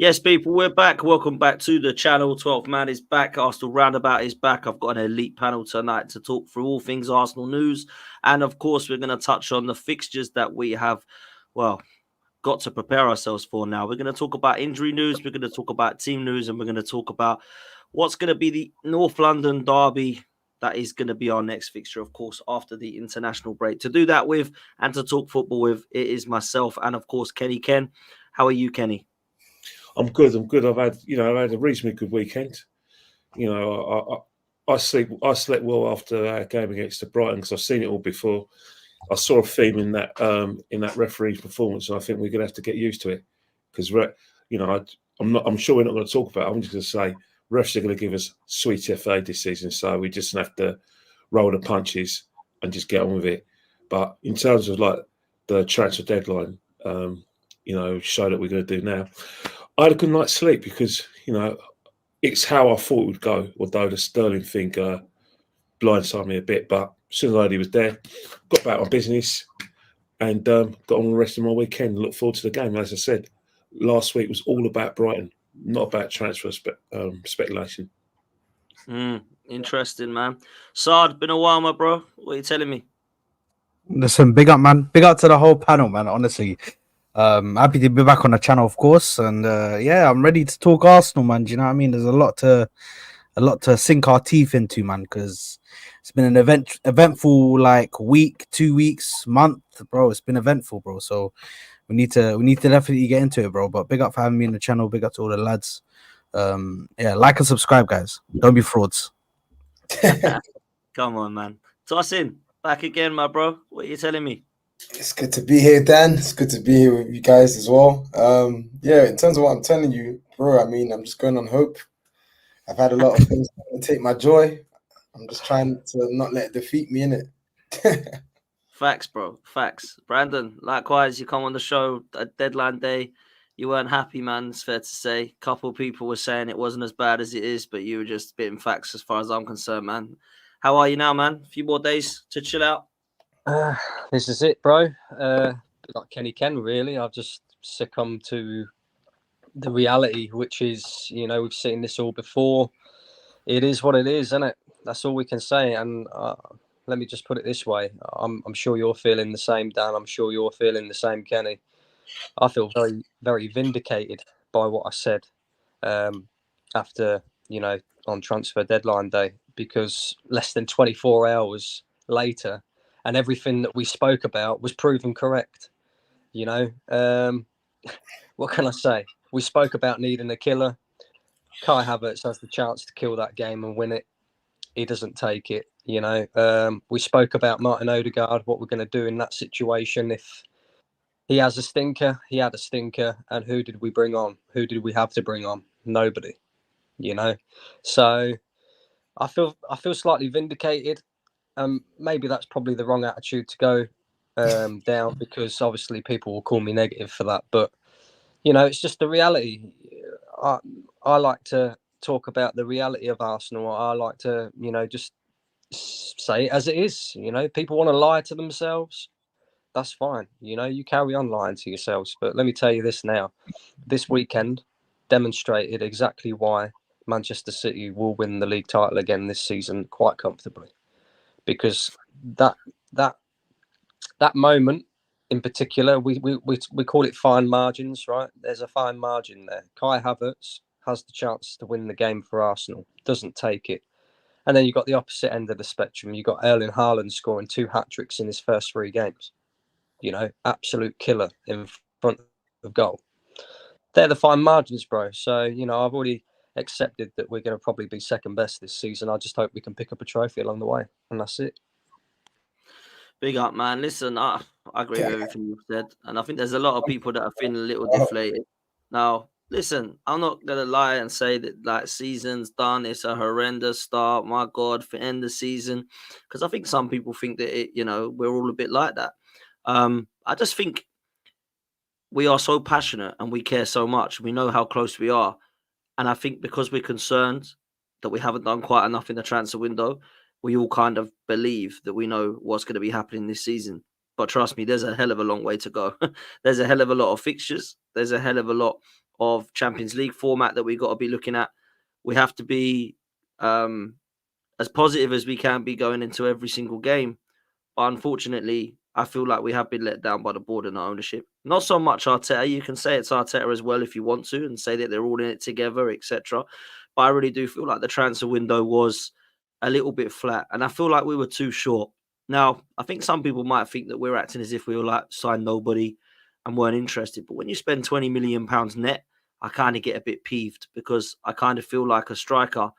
Yes, people, we're back. Welcome back to the channel. 12th man is back. Arsenal Roundabout is back. I've got an elite panel tonight to talk through all things Arsenal news. And of course, we're going to touch on the fixtures that we have, well, got to prepare ourselves for now. We're going to talk about injury news. We're going to talk about team news. And we're going to talk about what's going to be the North London derby. That is going to be our next fixture, of course, after the international break. To do that with and to talk football with, it is myself and, of course, Kenny Ken. How are you, Kenny? I'm good. I've had a reasonably good weekend. I slept well after our game against the Brighton because I've seen it all before. I saw a theme in that referee's performance, and I think we're going to have to get used to it because I'm sure we're not going to talk about it. I'm just going to say refs are going to give us sweet FA this season, so we just have to roll the punches and just get on with it. But in terms of like the transfer deadline, show that we're going to do now. I had a good night's sleep because, it's how I thought it would go, although the Sterling thing blindsided me a bit. But as soon as I heard he was there, got about my business and got on the rest of my weekend. Look forward to the game. As I said, last week was all about Brighton, not about transfer speculation. Interesting, man. Sard, been a while, my bro. What are you telling me? Listen, big up, man. Big up to the whole panel, man. Honestly. Happy to be back on the channel, of course, and I'm ready to talk Arsenal, man. Do you know what I mean? There's a lot to sink our teeth into, man, because it's been an eventful like week, 2 weeks, month, bro. It's been eventful, bro. So we need to definitely get into it, bro. But big up for having me on the channel. Big up to all the lads. Like and subscribe, guys. Don't be frauds. Come on, man. Toss in. Back again, my bro. What are you telling me? It's good to be here, Dan. It's good to be here with you guys as well. In terms of what I'm telling you, bro, I mean, I'm just going on hope. I've had a lot of things take my joy. I'm just trying to not let it defeat me, innit? Facts, bro. Facts. Brandon, likewise, you come on the show at deadline day. You weren't happy, man. It's fair to say. A couple of people were saying it wasn't as bad as it is, but you were just spitting facts as far as I'm concerned, man. How are you now, man? A few more days to chill out? This is it, bro. Like Kenny Ken, really. I've just succumbed to the reality, which is, we've seen this all before. It is what it is, isn't it? That's all we can say. And let me just put it this way. I'm sure you're feeling the same, Dan. I'm sure you're feeling the same, Kenny. I feel very, very vindicated by what I said after, on transfer deadline day, because less than 24 hours later, and everything that we spoke about was proven correct. What can I say? We spoke about needing a killer. Kai Havertz has the chance to kill that game and win it. He doesn't take it. We spoke about Martin Odegaard, what we're going to do in that situation. If he has a stinker, he had a stinker. And who did we bring on? Who did we have to bring on? Nobody. So I feel slightly vindicated. Maybe that's probably the wrong attitude to go down, because obviously people will call me negative for that. But, it's just the reality. I like to talk about the reality of Arsenal. I like to, just say it as it is. People want to lie to themselves. That's fine. You carry on lying to yourselves. But let me tell you this now. This weekend demonstrated exactly why Manchester City will win the league title again this season quite comfortably. Because that moment in particular, we call it fine margins, right? There's a fine margin there. Kai Havertz has the chance to win the game for Arsenal, doesn't take it. And then you've got the opposite end of the spectrum. You've got Erling Haaland scoring 2 hat-tricks in his first 3 games. Absolute killer in front of goal. They're the fine margins, bro. So, I've already accepted that we're going to probably be second best this season. I just hope we can pick up a trophy along the way. And that's it. Big up, man. Listen, I agree with everything you've said. And I think there's a lot of people that are feeling a little deflated. Now, listen, I'm not going to lie and say that, like, season's done. It's a horrendous start. My God, for end the season. Because I think some people think that, we're all a bit like that. I just think we are so passionate and we care so much. We know how close we are. And I think because we're concerned that we haven't done quite enough in the transfer window, we all kind of believe that we know what's going to be happening this season. But trust me, there's a hell of a long way to go. There's a hell of a lot of fixtures. There's a hell of a lot of Champions League format that we've got to be looking at. We have to be as positive as we can be going into every single game. But unfortunately, I feel like we have been let down by the board and our ownership. Not so much Arteta. You can say it's Arteta as well if you want to, and say that they're all in it together, etc. But I really do feel like the transfer window was a little bit flat, and I feel like we were too short. Now, I think some people might think that we're acting as if we were like signed nobody and weren't interested. But when you spend £20 million net, I kind of get a bit peeved because I kind of feel like a striker.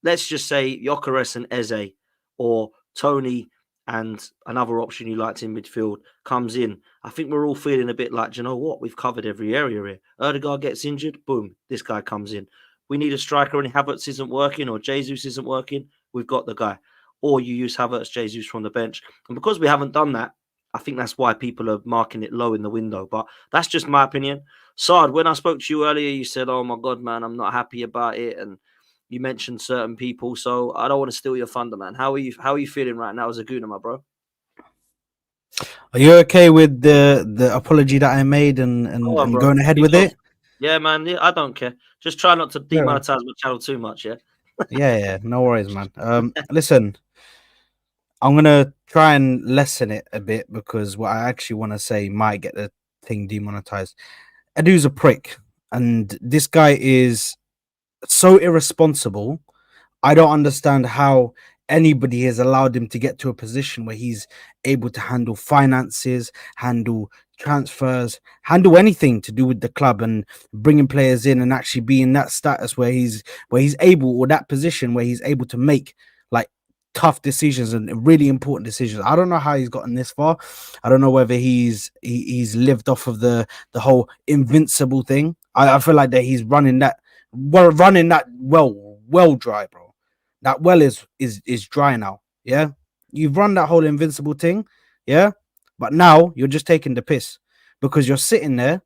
Let's just say Gyökeres and Eze, or Tony and another option you liked in midfield comes in. I think we're all feeling a bit like, do you know what? We've covered every area here. Erdegaard gets injured, boom, this guy comes in. We need a striker and Havertz isn't working or Jesus isn't working, we've got the guy. Or you use Havertz, Jesus from the bench. And because we haven't done that, I think that's why people are marking it low in the window. But that's just my opinion. Sard, when I spoke to you earlier, you said, oh my God, man, I'm not happy about it. And you mentioned certain people. So I don't want to steal your thunder, man. How are you feeling right now as a Gooner, my bro? Are you okay with the apology that I made and going ahead with it? Yeah, man. I don't care. Just try not to demonetize my channel too much, yeah? Yeah, no worries, man. Listen, I'm gonna try and lessen it a bit because what I actually want to say might get the thing demonetized. Edu's a prick, and this guy is so irresponsible. I don't understand how anybody has allowed him to get to a position where he's able to handle finances, handle transfers, handle anything to do with the club, and bringing players in and actually be in that status where he's able, or that position where he's able to make like tough decisions and really important decisions. I don't know how he's gotten this far. I don't know whether he's lived off of the whole invincible thing. I feel like that he's running that well dry, bro. That well is dry now. Yeah, you've run that whole invincible thing. Yeah, but now you're just taking the piss because you're sitting there,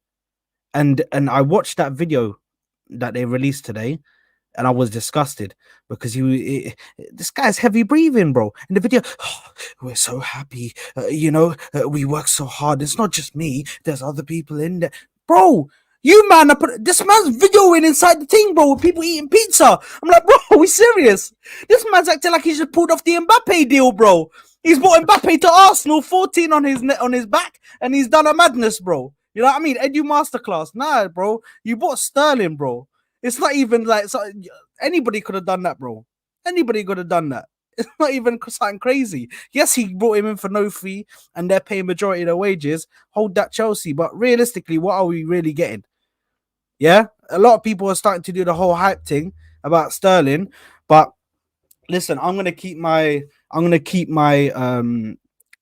and I watched that video that they released today, and I was disgusted because this guy's heavy breathing, bro. In the video, oh, we're so happy, we work so hard. It's not just me. There's other people in there, bro. You man, this man's videoing inside the team, bro, with people eating pizza. I'm like, bro, are we serious? This man's acting like he's just pulled off the Mbappe deal, bro. He's brought Mbappe to Arsenal, 14 on his back, and he's done a madness, bro. You know what I mean? Edu masterclass. Nah, bro. You bought Sterling, bro. It's not even like anybody could have done that, bro. Anybody could have done that. It's not even something crazy. Yes, he brought him in for no fee, and they're paying majority of their wages. Hold that, Chelsea. But realistically, what are we really getting? Yeah, a lot of people are starting to do the whole hype thing about Sterling, but listen, I'm gonna keep my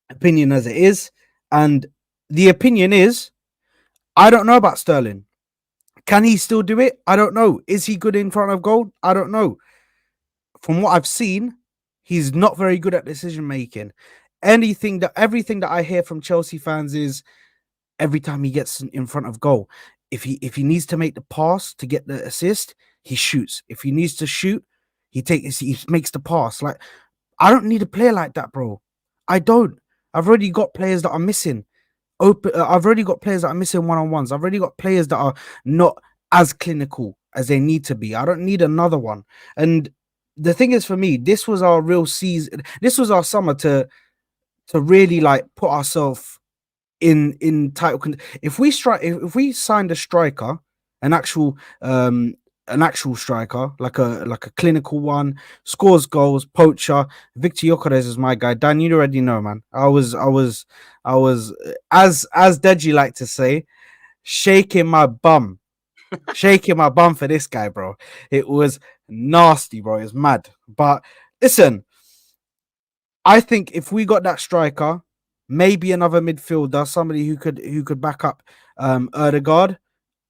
opinion as it is, and the opinion is, I don't know about Sterling. Can he still do it? I don't know. Is he good in front of goal? I don't know. From what I've seen, he's not very good at decision making. Everything that I hear from Chelsea fans is every time he gets in front of goal, if he needs to make the pass to get the assist, he shoots. If he needs to shoot, he makes the pass. Like, I don't need a player like that, bro. I don't. I've already got players that are missing. I've already got players that are missing one-on-ones. I've already got players that are not as clinical as they need to be. I don't need another one. And the thing is, for me, this was our real season. This was our summer to really like put ourselves in title. If we signed a striker, an actual striker, like a clinical one, scores goals, poacher. Victor Gyökeres is my guy. Dan, you already know, man. I was as Deji like to say, shaking my bum for this guy, bro. It was nasty, bro. It's mad. But listen, I think if we got that striker, maybe another midfielder, somebody who could back up Erdegaard,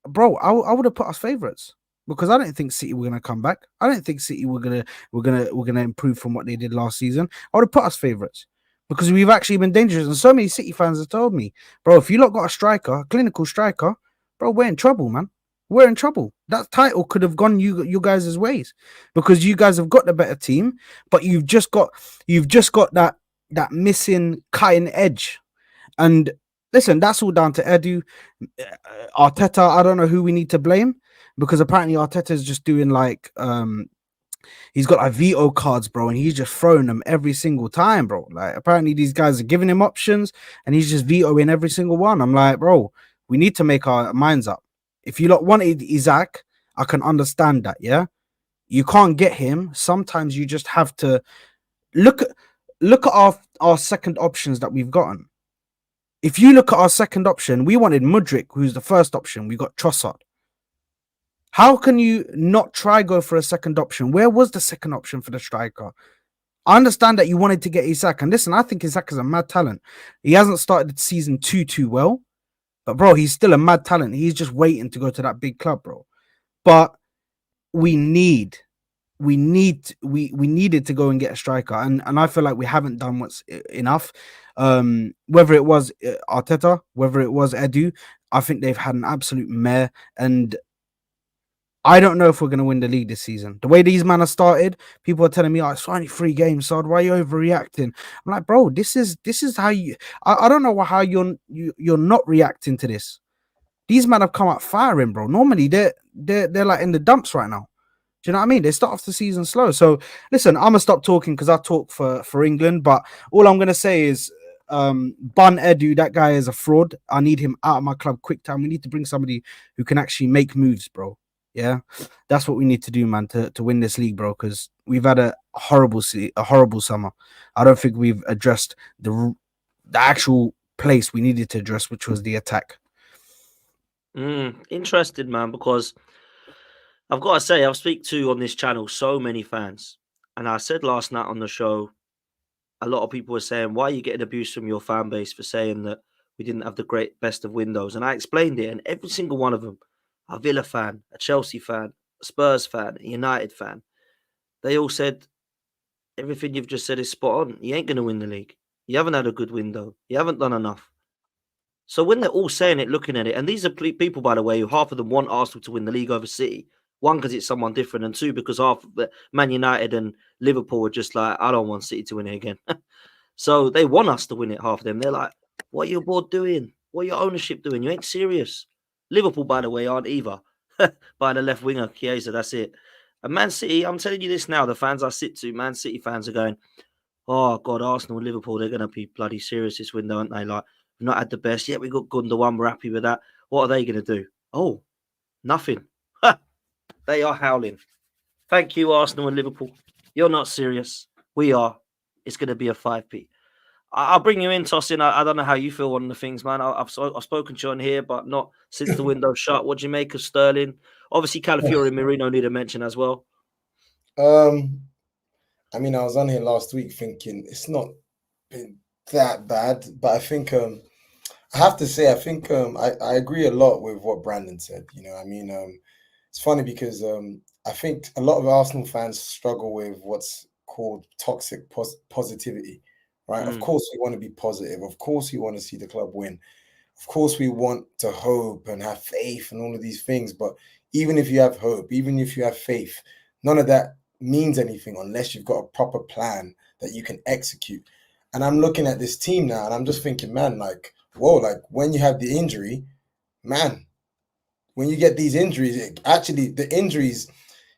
bro, I would have put us favourites, because I don't think City were gonna come back. I don't think City were gonna improve from what they did last season. I would have put us favourites because we've actually been dangerous. And so many City fans have told me, bro, if you lot got a striker, a clinical striker, bro, we're in trouble, man. We're in trouble. That title could have gone you guys' ways, because you guys have got the better team, but you've just got that missing cutting edge. And listen, that's all down to Edu, Arteta. I don't know who we need to blame because apparently Arteta is just doing like he's got like veto cards, bro, and he's just throwing them every single time, bro. Like apparently these guys are giving him options and he's just vetoing every single one. I'm like, bro, we need to make our minds up. If you lot wanted Isaac, I can understand that, yeah. You can't get him. Sometimes you just have to look at our second options that we've gotten. If you look at our second option, we wanted Mudryk, who's the first option. We got Trossard. How can you not try go for a second option? Where was the second option for the striker? I understand that you wanted to get Isaac. And listen, I think Isaac is a mad talent. He hasn't started the season too well. But, bro, he's still a mad talent. He's just waiting to go to that big club, bro. But we needed to go and get a striker. And I feel like we haven't done what's enough. Whether it was Arteta, whether it was Edu, I think they've had an absolute mare. And I don't know if we're going to win the league this season. The way these men are started, people are telling me, oh, it's only 3 games, so why are you overreacting? I'm like, bro, this is how you... I don't know how you're not reacting to this. These men have come out firing, bro. Normally, they're like in the dumps right now. Do you know what I mean? They start off the season slow. So, listen, I'm going to stop talking because I talk for England. But all I'm going to say is, Bun Edu, that guy is a fraud. I need him out of my club quick time. We need to bring somebody who can actually make moves, bro. Yeah, that's what we need to do, man, to win this league, bro, because we've had a horrible summer. I don't think we've addressed the actual place we needed to address, which was the attack. Interested, man, because I've got to say, I've speak to on this channel so many fans, and I said last night on the show, a lot of people were saying, why are you getting abuse from your fan base for saying that we didn't have the best of windows? And I explained it, and every single one of them, a Villa fan, a Chelsea fan, a Spurs fan, a United fan, they all said, everything you've just said is spot on. You ain't going to win the league. You haven't had a good window. You haven't done enough. So when they're all saying it, looking at it, and these are people, by the way, who half of them want Arsenal to win the league over City. 1, because it's someone different, and 2, because half of Man United and Liverpool are just like, I don't want City to win it again. So they want us to win it, half of them. They're like, what are your board doing? What are your ownership doing? You ain't serious. Liverpool, by the way, aren't either. By the left winger, Chiesa, that's it. And Man City, I'm telling you this now, the fans I sit to, Man City fans are going, oh, God, Arsenal and Liverpool, they're going to be bloody serious this window, aren't they? Like, we've not had the best. Yeah, we got Gundogan, we're happy with that. What are they going to do? Oh, nothing. They are howling. Thank you, Arsenal and Liverpool. You're not serious. We are. It's going to be a 5p. I'll bring you in, Tossin. I don't know how you feel on the things, man. I've spoken to you on here, but not since the window's shut. What do you make of Sterling? Obviously, Calafiori and Merino need a mention as well. I mean, I was on here last week thinking it's not been that bad, but I think I have to say, I think I agree a lot with what Brandon said. You know, I mean, it's funny because I think a lot of Arsenal fans struggle with what's called toxic positivity. Right. Of course, we want to be positive. Of course, we want to see the club win. Of course, we want to hope and have faith and all of these things. But even if you have hope, even if you have faith, none of that means anything unless you've got a proper plan that you can execute. And I'm looking at this team now and I'm just thinking, man, like, whoa, like when you have the injury, man, when you get these injuries, the injuries,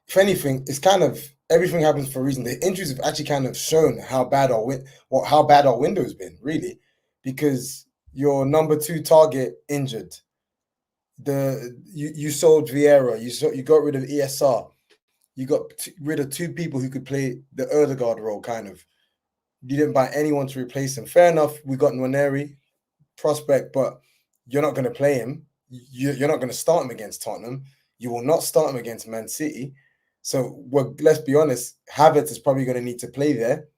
if anything, it's kind of everything happens for a reason. The injuries have actually kind of shown how bad our window has been, really, because your number 2 target injured. You sold Vieira, you got rid of ESR, you got rid of 2 people who could play the Odegaard role, kind of. You didn't buy anyone to replace him. Fair enough, we got Nwaneri, prospect, but you're not going to play him. You're not going to start him against Tottenham. You will not start him against Man City. So let's be honest, Havertz is probably going to need to play there,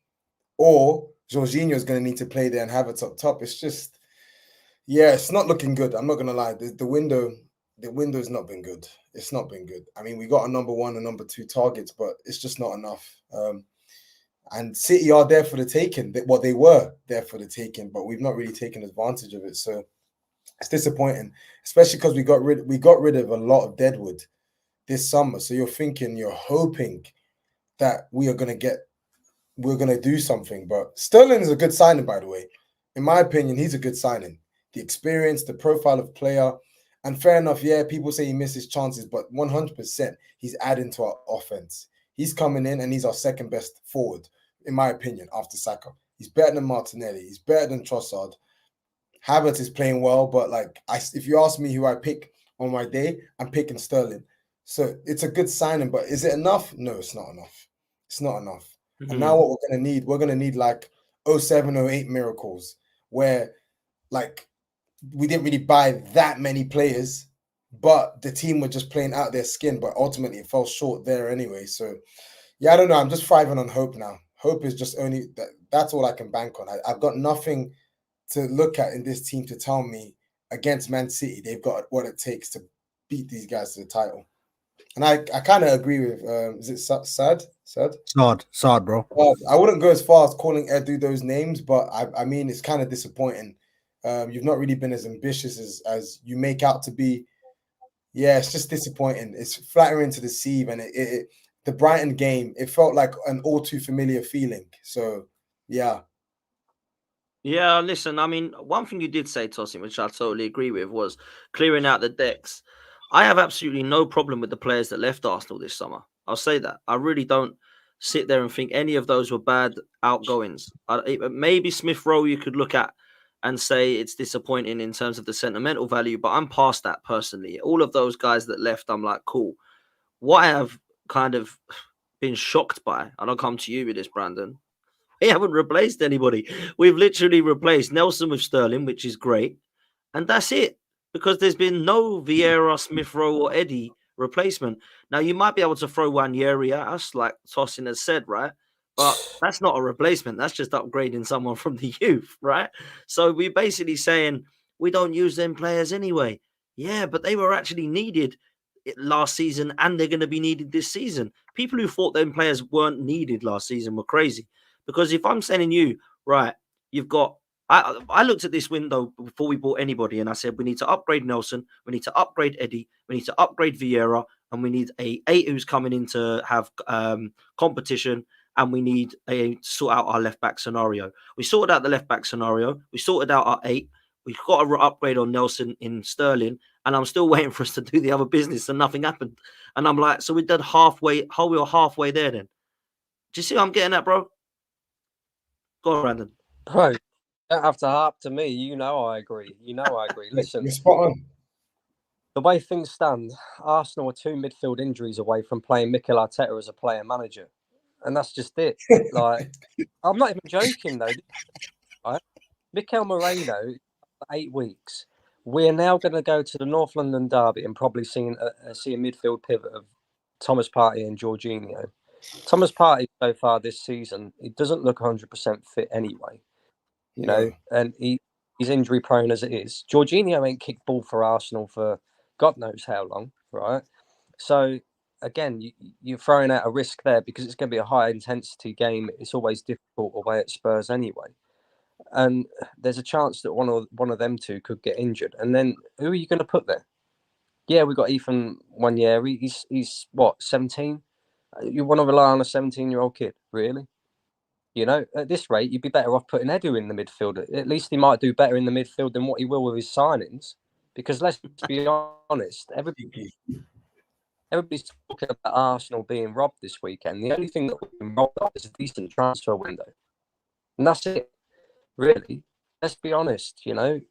or Jorginho is going to need to play there and Havertz up top. It's just, yeah, it's not looking good. I'm not going to lie. The window's not been good. It's not been good. I mean, we got a number 1 and number 2 targets, but it's just not enough. And City are there for the taking. Well, they were there for the taking, but we've not really taken advantage of it. So it's disappointing, especially because we got rid of a lot of deadwood this summer. So you're hoping that we're going to do something. But Sterling is a good signing, by the way. In my opinion, he's a good signing. the experience, the profile of player. And fair enough, yeah, people say he misses chances, but 100% he's adding to our offense. He's coming in and he's our second best forward, in my opinion, after Saka. He's better than Martinelli. He's better than Trossard. Havertz is playing well, but if you ask me who I pick on my day, I'm picking Sterling. So it's a good signing, but is it enough? No, it's not enough. It's not enough. Mhm. And now what we're gonna need like 07, 08 miracles, where like we didn't really buy that many players, but the team were just playing out their skin, but ultimately it fell short there anyway. So yeah, I don't know. I'm just thriving on hope now. Hope is just only that's all I can bank on. I've got nothing to look at in this team to tell me against Man City they've got what it takes to beat these guys to the title. And I kind of agree with is it Sad? Sard, bro. I wouldn't go as far as calling Edu those names, but I mean it's kind of disappointing. You've not really been as ambitious as you make out to be. Yeah, it's just disappointing. It's flattering to deceive, and the Brighton game, it felt like an all too familiar feeling. So yeah. Yeah, listen, I mean, one thing you did say, Tosin, which I totally agree with, was clearing out the decks. I have absolutely no problem with the players that left Arsenal this summer. I'll say that. I really don't sit there and think any of those were bad outgoings. Maybe Smith Rowe you could look at and say it's disappointing in terms of the sentimental value, but I'm past that personally. All of those guys that left, I'm like, cool. What I have kind of been shocked by, and I'll come to you with this, Brandon, we haven't replaced anybody. We've literally replaced Nelson with Sterling, which is great. And that's it. Because there's been no Vieira, Smith Rowe, or Eddie replacement. Now, you might be able to throw Wanyeri at us, like Tosin has said, right? But that's not a replacement. That's just upgrading someone from the youth, right? So we're basically saying we don't use them players anyway. Yeah, but they were actually needed last season and they're going to be needed this season. People who thought them players weren't needed last season were crazy. Because if I'm sending you, right, you've got, I looked at this window before we bought anybody and I said, we need to upgrade Nelson, we need to upgrade Eddie, we need to upgrade Vieira, and we need a 8 who's coming in to have competition, and we need to sort out our left back scenario. We sorted out the left back scenario, we sorted out our 8, we've got to upgrade on Nelson in Sterling, and I'm still waiting for us to do the other business and nothing happened. And I'm like, so we did halfway, we were halfway there then. Do you see what I'm getting at, bro? Go on, Brandon. Bro, you don't have to harp to me. You know I agree. Listen, You're spot on. The way things stand, Arsenal are 2 midfield injuries away from playing Mikel Arteta as a player manager. And that's just it. Like, I'm not even joking, though. Right? Mikel Merino, 8 weeks. We're now going to go to the North London derby and probably see a midfield pivot of Thomas Partey and Jorginho. Thomas Partey so far this season, he doesn't look 100% fit anyway, you know, and he's injury prone as it is. Jorginho ain't kicked ball for Arsenal for God knows how long, right? So again, you're throwing out a risk there because it's going to be a high intensity game. It's always difficult away at Spurs anyway, and there's a chance that one of them two could get injured. And then who are you going to put there? Yeah, we've got Ethan Wanyeri. He's what, 17? You want to rely on a 17-year-old kid, really? You know, at this rate, you'd be better off putting Edu in the midfield. At least he might do better in the midfield than what he will with his signings. Because let's be honest, everybody's talking about Arsenal being robbed this weekend. The only thing that we've been robbed of is a decent transfer window. And that's it, really. Let's be honest, you know.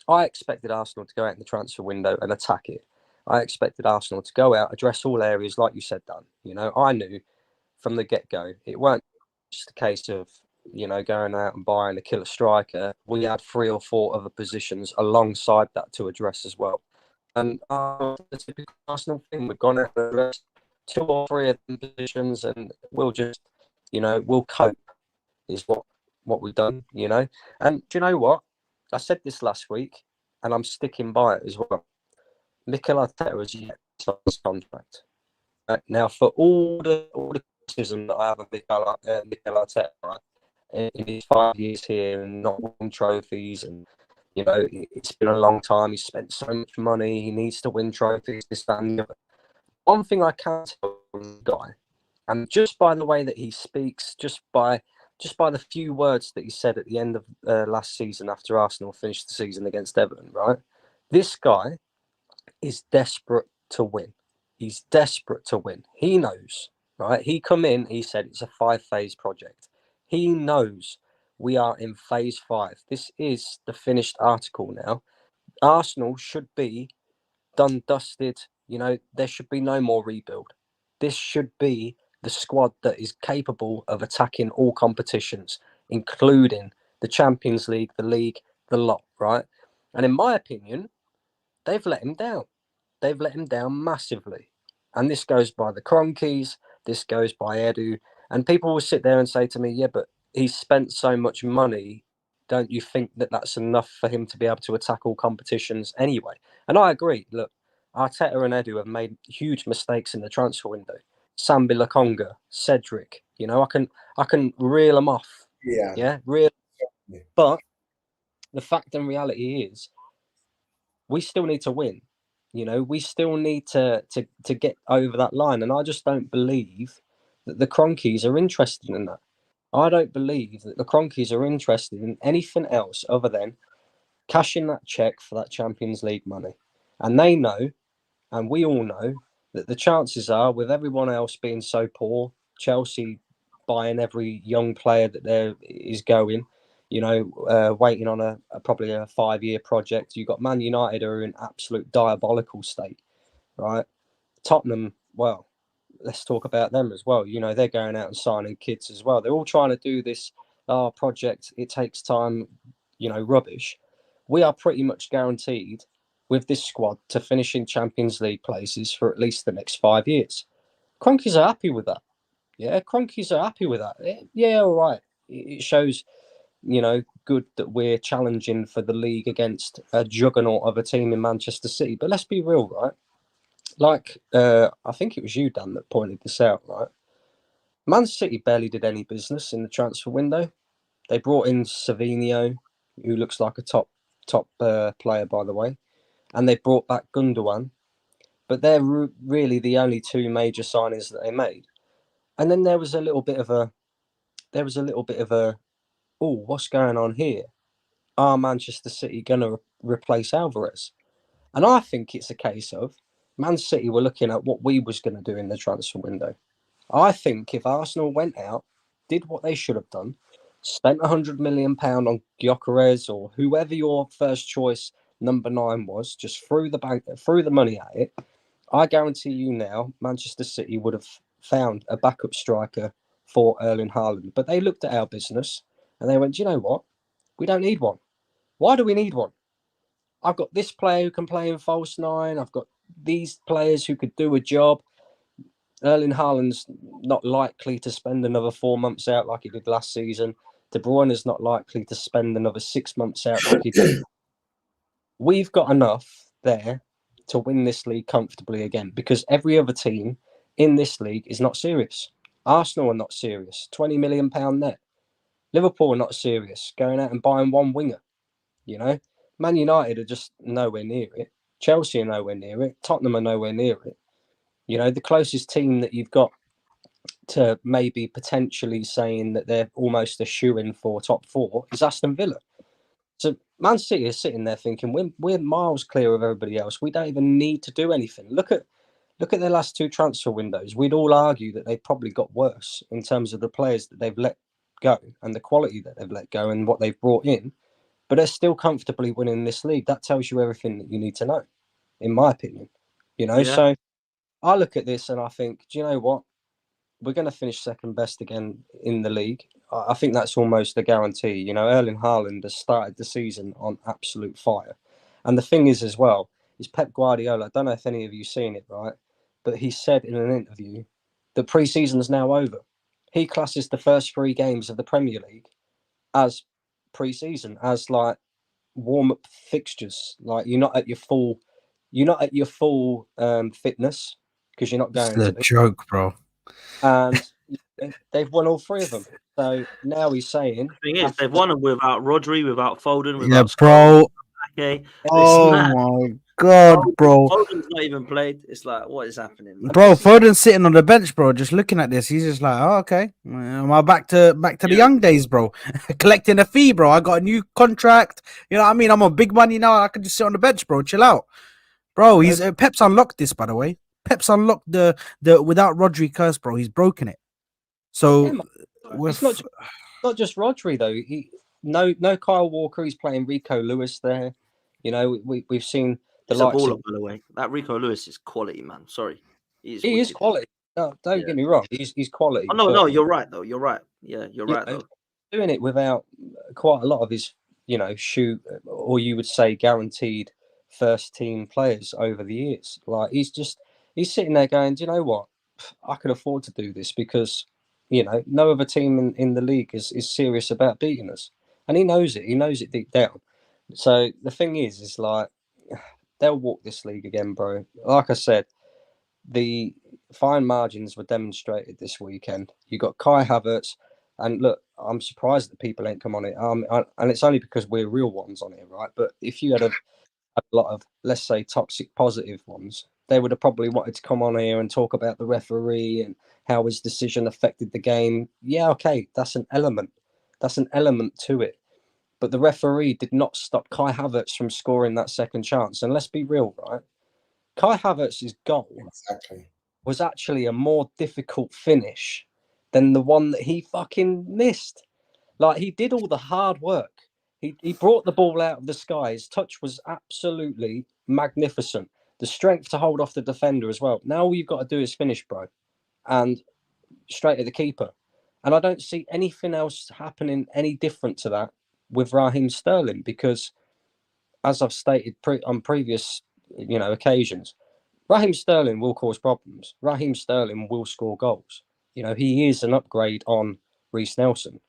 I expected Arsenal to go out in the transfer window and attack it. I expected Arsenal to go out, address all areas like you said, Dan. You know, I knew from the get-go, it weren't just a case of, you know, going out and buying a killer striker. We had 3 or 4 other positions alongside that to address as well. And the typical Arsenal thing, we've gone out and addressed 2 or 3 of the positions and we'll just, you know, we'll cope is what we've done, you know. And do you know what? I said this last week and I'm sticking by it as well. Mikel Arteta has yet to sign his contract. Now, for all the criticism that I have of Mikel Arteta, right, in his 5 years here and not winning trophies, and you know it's been a long time. He's spent so much money. He needs to win trophies. This, that, and the other. One thing I can tell the guy, and just by the way that he speaks, just by just by the few words that he said at the end of last season after Arsenal finished the season against Everton, right? This guy is desperate to win. He's desperate to win. He knows, right? He come in, he said it's a 5-phase project. He knows we are in phase 5. This is the finished article now. Arsenal should be done, dusted. You know, there should be no more rebuild. This should be the squad that is capable of attacking all competitions, including the Champions League, the league, the lot, right? And in my opinion, they've let him down. They've let him down massively. And this goes by the Cronkies, this goes by Edu. And people will sit there and say to me, yeah, but he's spent so much money. Don't you think that that's enough for him to be able to attack all competitions anyway? And I agree. Look, Arteta and Edu have made huge mistakes in the transfer window. Sambi Lakonga, Cedric, you know, I can reel them off. Yeah. Real. But the fact and reality is we still need to win. You know, we still need to get over that line. And I just don't believe that the Cronkies are interested in that. I don't believe that the Cronkies are interested in anything else other than cashing that check for that Champions League money. And they know, and we all know, that the chances are, with everyone else being so poor, Chelsea buying every young player that there is going, you know, waiting on probably a 5-year project. You've got Man United who are in absolute diabolical state, right? Tottenham, well, let's talk about them as well. You know, they're going out and signing kids as well. They're all trying to do this project. It takes time, you know, rubbish. We are pretty much guaranteed with this squad to finish in Champions League places for at least the next 5 years. Cronkies are happy with that. Yeah, Cronkies are happy with that. Yeah, all right. It shows, you know, good that we're challenging for the league against a juggernaut of a team in Manchester City. But let's be real, right? Like, I think it was you, Dan, that pointed this out, right? Man City barely did any business in the transfer window. They brought in Savinho, who looks like a top player, by the way, and they brought back Gundogan. But they're really the only two major signings that they made. And then there was a little bit of a, oh, what's going on here? Are Manchester City going to replace Alvarez? And I think it's a case of Man City were looking at what we was going to do in the transfer window. I think if Arsenal went out, did what they should have done, spent £100 million on Gyökeres or whoever your first choice number 9 was, just threw the money at it, I guarantee you now, Manchester City would have found a backup striker for Erling Haaland. But they looked at our business and they went, do you know what? We don't need one. Why do we need one? I've got this player who can play in false 9. I've got these players who could do a job. Erling Haaland's not likely to spend another 4 months out like he did last season. De Bruyne is not likely to spend another 6 months out like he did. We've got enough there to win this league comfortably again because every other team in this league is not serious. Arsenal are not serious. £20 million net. Liverpool are not serious. Going out and buying one winger. You know, Man United are just nowhere near it. Chelsea are nowhere near it. Tottenham are nowhere near it. You know, the closest team that you've got to maybe potentially saying that they're almost a shoo-in for top 4 is Aston Villa. So Man City is sitting there thinking we're miles clear of everybody else. We don't even need to do anything. Look at their last 2 transfer windows. We'd all argue that they've probably got worse in terms of the players that they've let go and the quality that they've let go and what they've brought in. But they're still comfortably winning this league. That tells you everything that you need to know, in my opinion. You know, So I look at this and I think, do you know what? We're going to finish second best again in the league. I think that's almost a guarantee. You know, Erling Haaland has started the season on absolute fire. And the thing is as well, is Pep Guardiola, I don't know if any of you seen it, right? But he said in an interview that pre-season's now over. He classes the first 3 games of the Premier League as pre-season, as like warm-up fixtures. Like you're not at your full fitness because you're not going It's to a be. joke, bro. And they've won all 3 of them. So now he's saying, The thing is, they've won them without Rodri, without Foden, Yeah, without bro. Okay, Oh mad. my God, bro. Foden's not even played. It's like, what is happening, man? Bro, Foden's sitting on the bench, bro, just looking at this. He's just like, oh, okay. Am I back to the young days, bro? Collecting a fee, bro. I got a new contract. You know what I mean? I'm on big money now. I can just sit on the bench, bro. Chill out. Bro, he's Pep's unlocked this, by the way. Pep's unlocked the without Rodri curse, bro. He's broken it. So it's not just Rodri though. No Kyle Walker. He's playing Rico Lewis there. You know, we've seen the It's a likes baller, of, by the way. That Rico Lewis is quality, man. Sorry, he is quality. No, don't get me wrong. He's quality. Oh, no, you're right though. You're right. Yeah, you're right though. Doing it without quite a lot of his, shoot, or you would say guaranteed first team players over the years. Like he's sitting there going, do you know what? I can afford to do this because, no other team in the league is serious about beating us. And he knows it. He knows it deep down. So the thing is like, they'll walk this league again, bro. Like I said, the fine margins were demonstrated this weekend. You got Kai Havertz, and look, I'm surprised that people ain't come on it. And it's only because we're real ones on it, right? But if you had a lot of, let's say, toxic positive ones, they would have probably wanted to come on here and talk about the referee and how his decision affected the game. Yeah, okay, that's an element. That's an element to it. But the referee did not stop Kai Havertz from scoring that second chance. And let's be real, right? Kai Havertz's goal was actually a more difficult finish than the one that he fucking missed. Like, he did all the hard work. He brought the ball out of the sky. His touch was absolutely magnificent. The strength to hold off the defender as well. Now all you've got to do is finish, bro. And straight at the keeper. And I don't see anything else happening any different to that with Raheem Sterling, because as I've stated on previous, occasions, Raheem Sterling will cause problems. Raheem Sterling will score goals. He is an upgrade on Reece Nelson,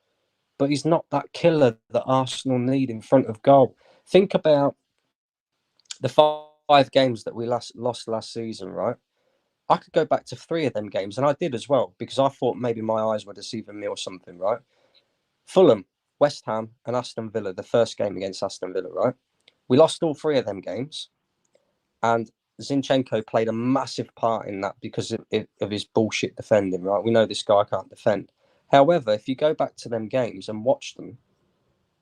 but he's not that killer that Arsenal need in front of goal. Think about the 5 games that we lost last season, right? I could go back to 3 of them games, and I did as well, because I thought maybe my eyes were deceiving me or something, right? Fulham, West Ham, and Aston Villa, the first game against Aston Villa, right? We lost all 3 of them games, and Zinchenko played a massive part in that because of his bullshit defending, right? We know this guy can't defend. However, if you go back to them games and watch them,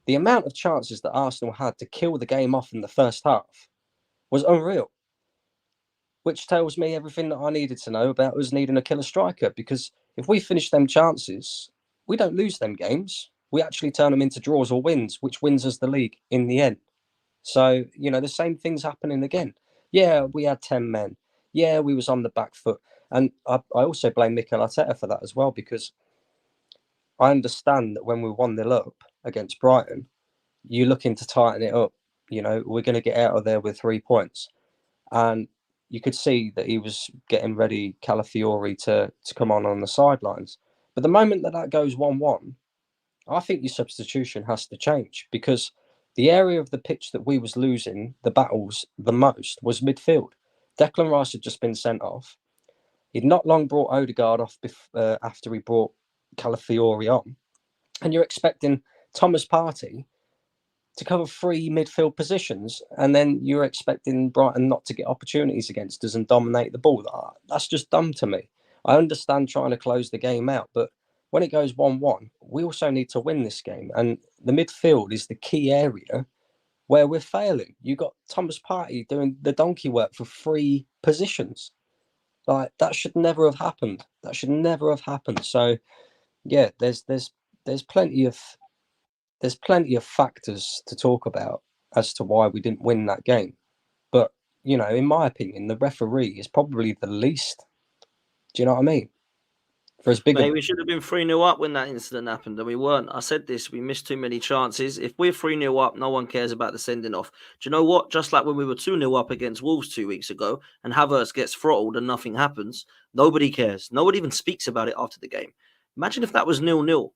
the amount of chances that Arsenal had to kill the game off in the first half was unreal, which tells me everything that I needed to know about us needing a killer striker, because if we finish them chances, we don't lose them games. We actually turn them into draws or wins, which wins us the league in the end. So, the same thing's happening again. Yeah, we had 10 men. Yeah, we was on the back foot. And I also blame Mikel Arteta for that as well, because I understand that when we 1-0 up against Brighton, you're looking to tighten it up. We're going to get out of there with 3 points. And you could see that he was getting ready, Calafiori, to come on the sidelines. But the moment that goes 1-1, I think your substitution has to change, because the area of the pitch that we was losing the battles the most was midfield. Declan Rice had just been sent off. He'd not long brought Odegaard off after he brought Calafiori on. And you're expecting Thomas Partey to cover 3 midfield positions, and then you're expecting Brighton not to get opportunities against us and dominate the ball. That's just dumb to me. I understand trying to close the game out, but when it goes 1-1, we also need to win this game. And the midfield is the key area where we're failing. You got Thomas Partey doing the donkey work for 3 positions. Like, that should never have happened. That should never have happened. So, yeah, there's plenty of factors to talk about as to why we didn't win that game. But, in my opinion, the referee is probably the least. Do you know what I mean? For as big Mate, we should have been 3-0 up when that incident happened, and we weren't. I said this, we missed too many chances. If we're 3-0 up, no one cares about the sending off. Do you know what? Just like when we were 2-0 up against Wolves 2 weeks ago, and Havertz gets throttled and nothing happens, nobody cares. Nobody even speaks about it after the game. Imagine if that was 0-0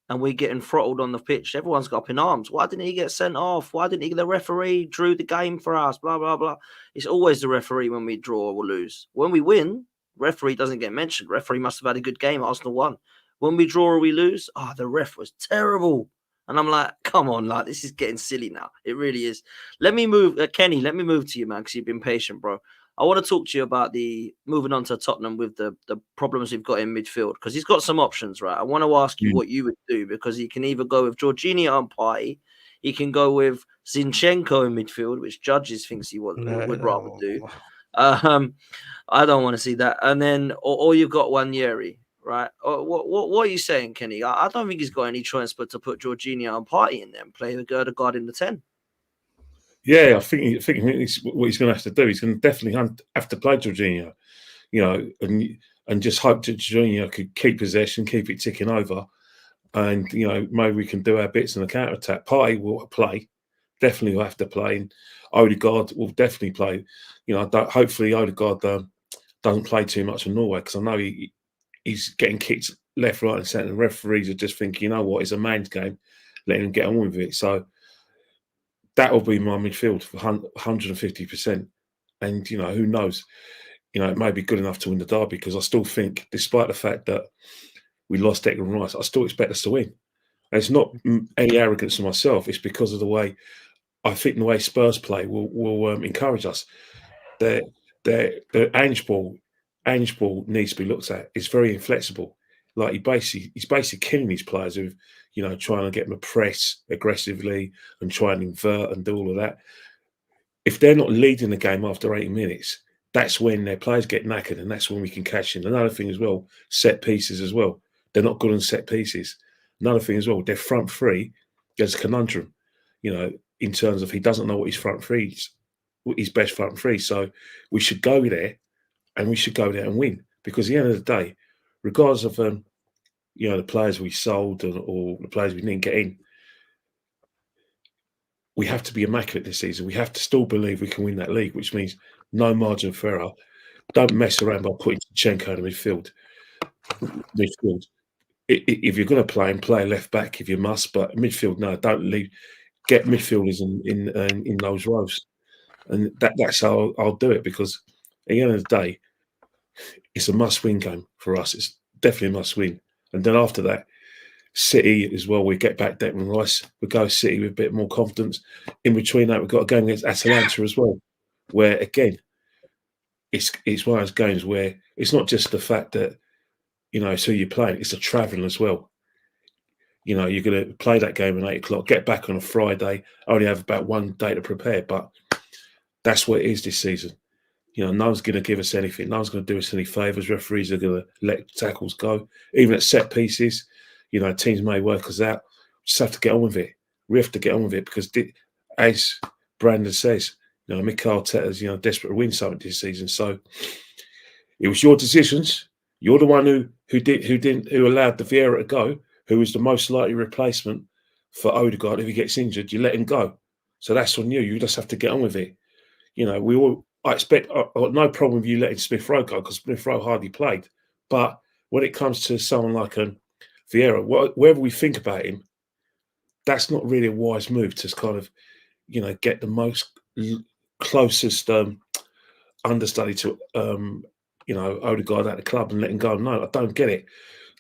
and we're getting throttled on the pitch. Everyone's got up in arms. Why didn't he get sent off? Why didn't he? The referee drew the game for us, blah, blah, blah. It's always the referee when we draw or lose. When we win, referee doesn't get mentioned. Referee must have had a good game. Arsenal won. When we draw or we lose, the ref was terrible. And I'm like, come on, like this is getting silly now. It really is. Let me move, Kenny. Let me move to you, man, because you've been patient, bro. I want to talk to you about the moving on to Tottenham with the problems we've got in midfield, because he's got some options, right? I want to ask you what you would do, because he can either go with Jorginho and Partey, he can go with Zinchenko in midfield, which Judges thinks he would rather do. I don't want to see that. And then, or you've got Wanyeri, right? What are you saying, Kenny? I don't think he's got any choice but to put Jorginho and Partey in there and play the guard in the 10. Yeah, I think what he's going to have to do. He's going to definitely have to play Jorginho, and just hope that Jorginho could keep possession, keep it ticking over, and maybe we can do our bits in the counter attack. Partey will play, definitely will have to play, and Odegaard will definitely play. Hopefully Odegaard doesn't play too much in Norway, because I know he's getting kicked left, right, and centre. And referees are just thinking, it's a man's game, letting him get on with it. So that will be my midfield for 150%. And, who knows? It may be good enough to win the derby, because I still think, despite the fact that we lost Declan Rice, I still expect us to win. And it's not any arrogance of myself. It's because of the way I think the way Spurs play will encourage us. The Ange ball needs to be looked at. It's very inflexible. Like he's basically killing these players who, trying to get them to press aggressively and try and invert and do all of that. If they're not leading the game after 80 minutes, that's when their players get knackered, and that's when we can cash in. Another thing as well, set pieces as well. They're not good on set pieces. Another thing as well, their front three, there's a conundrum, in terms of he doesn't know what his best front three. So we should go there, and we should go there and win. Because at the end of the day, regardless of the players we sold or the players we didn't get in, we have to be immaculate this season. We have to still believe we can win that league, which means no margin for error. Don't mess around by putting Zinchenko in the midfield. If you're going to play left back if you must, but midfield, no, don't leave. Get midfielders in those rows, and that's how I'll do it. Because at the end of the day, it's a must-win game for us. It's definitely a must-win. And then after that, City as well. We get back Declan Rice. We go City with a bit more confidence. In between that, we've got a game against Atalanta as well, where again, it's one of those games where it's not just the fact that it's who you're playing. It's the travelling as well. You're going to play that game at 8 o'clock, get back on a Friday, only have about one day to prepare. But that's what it is this season. No one's going to give us anything. No one's going to do us any favours. Referees are going to let tackles go. Even at set pieces, teams may work us out. We just have to get on with it. We have to get on with it because, as Brandon says, Mikel Arteta's desperate to win something this season. So it was your decisions. You're the one who allowed the Vieira to go, who was the most likely replacement for Odegaard if he gets injured. You let him go. So that's on you. You just have to get on with it. I expect I've got no problem with you letting Smith Rowe go because Smith Rowe hardly played. But when it comes to someone like Vieira, whatever we think about him, that's not really a wise move to kind of, get the most closest understudy to, Odegaard at the club and let him go. No, I don't get it.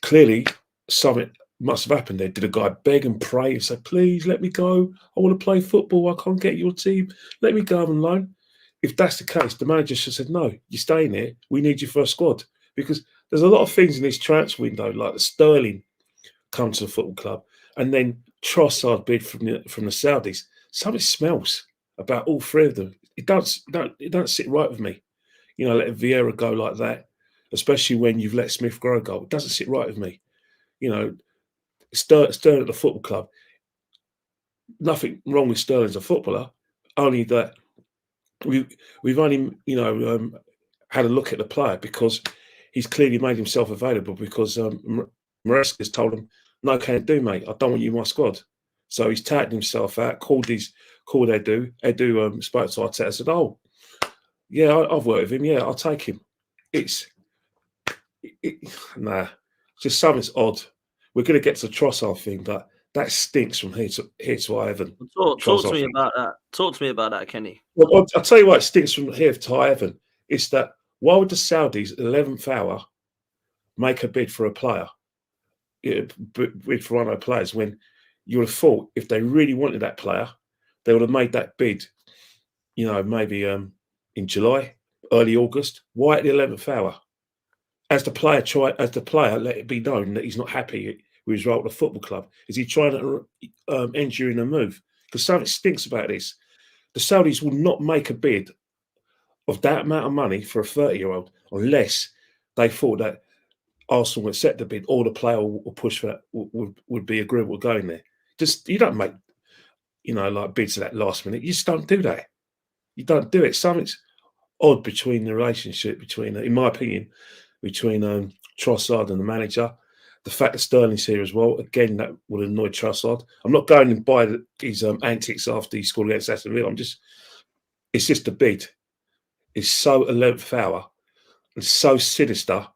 Clearly, something must have happened there. Did a guy beg and pray and say, please let me go? I want to play football. I can't get your team. Let me go on loan. If that's the case, the manager should have said, no, you're staying here. We need you for a squad. Because there's a lot of things in this transfer window, like the Sterling come to the football club, and then Trossard bid from the Saudis. Something smells about all three of them. It don't sit right with me. Letting Vieira go like that, especially when you've let Smith Rowe go. It doesn't sit right with me. Sterling at the football club. Nothing wrong with Sterling as a footballer, only that we've only had a look at the player because he's clearly made himself available because Maresca has told him, no, can't do, mate. I don't want you in my squad. So he's tagged himself out, called Edu. Edu spoke to Arteta and said, oh, yeah, I've worked with him. Yeah, I'll take him. Nah, just something's odd. We're going to get to the Trossard thing, but that stinks from here to Ivan. Talk to me about that. Talk to me about that, Kenny. Well, I'll tell you why it stinks from here to Ivan. It's that why would the Saudis at the 11th hour make a bid for a player, bid for one of our players when you would have thought if they really wanted that player, they would have made that bid, maybe in July, early August. Why at the 11th hour? As the player, let it be known that he's not happy with his role at the football club. Is he trying to end you in a move? Because something stinks about this. The Saudis will not make a bid of that amount of money for a 30-year-old unless they thought that Arsenal would accept the bid or the player will push for that, would be agreeable to going there. Just, you don't make, like bids at that last minute. You just don't do that. You don't do it. Something's odd between the relationship in my opinion, between Trossard and the manager. The fact that Sterling's here as well, again, that would annoy Trossard. I'm not going and buy his antics after he scored against Aston Villa. It's just a bid. It's so 11th hour and so sinister,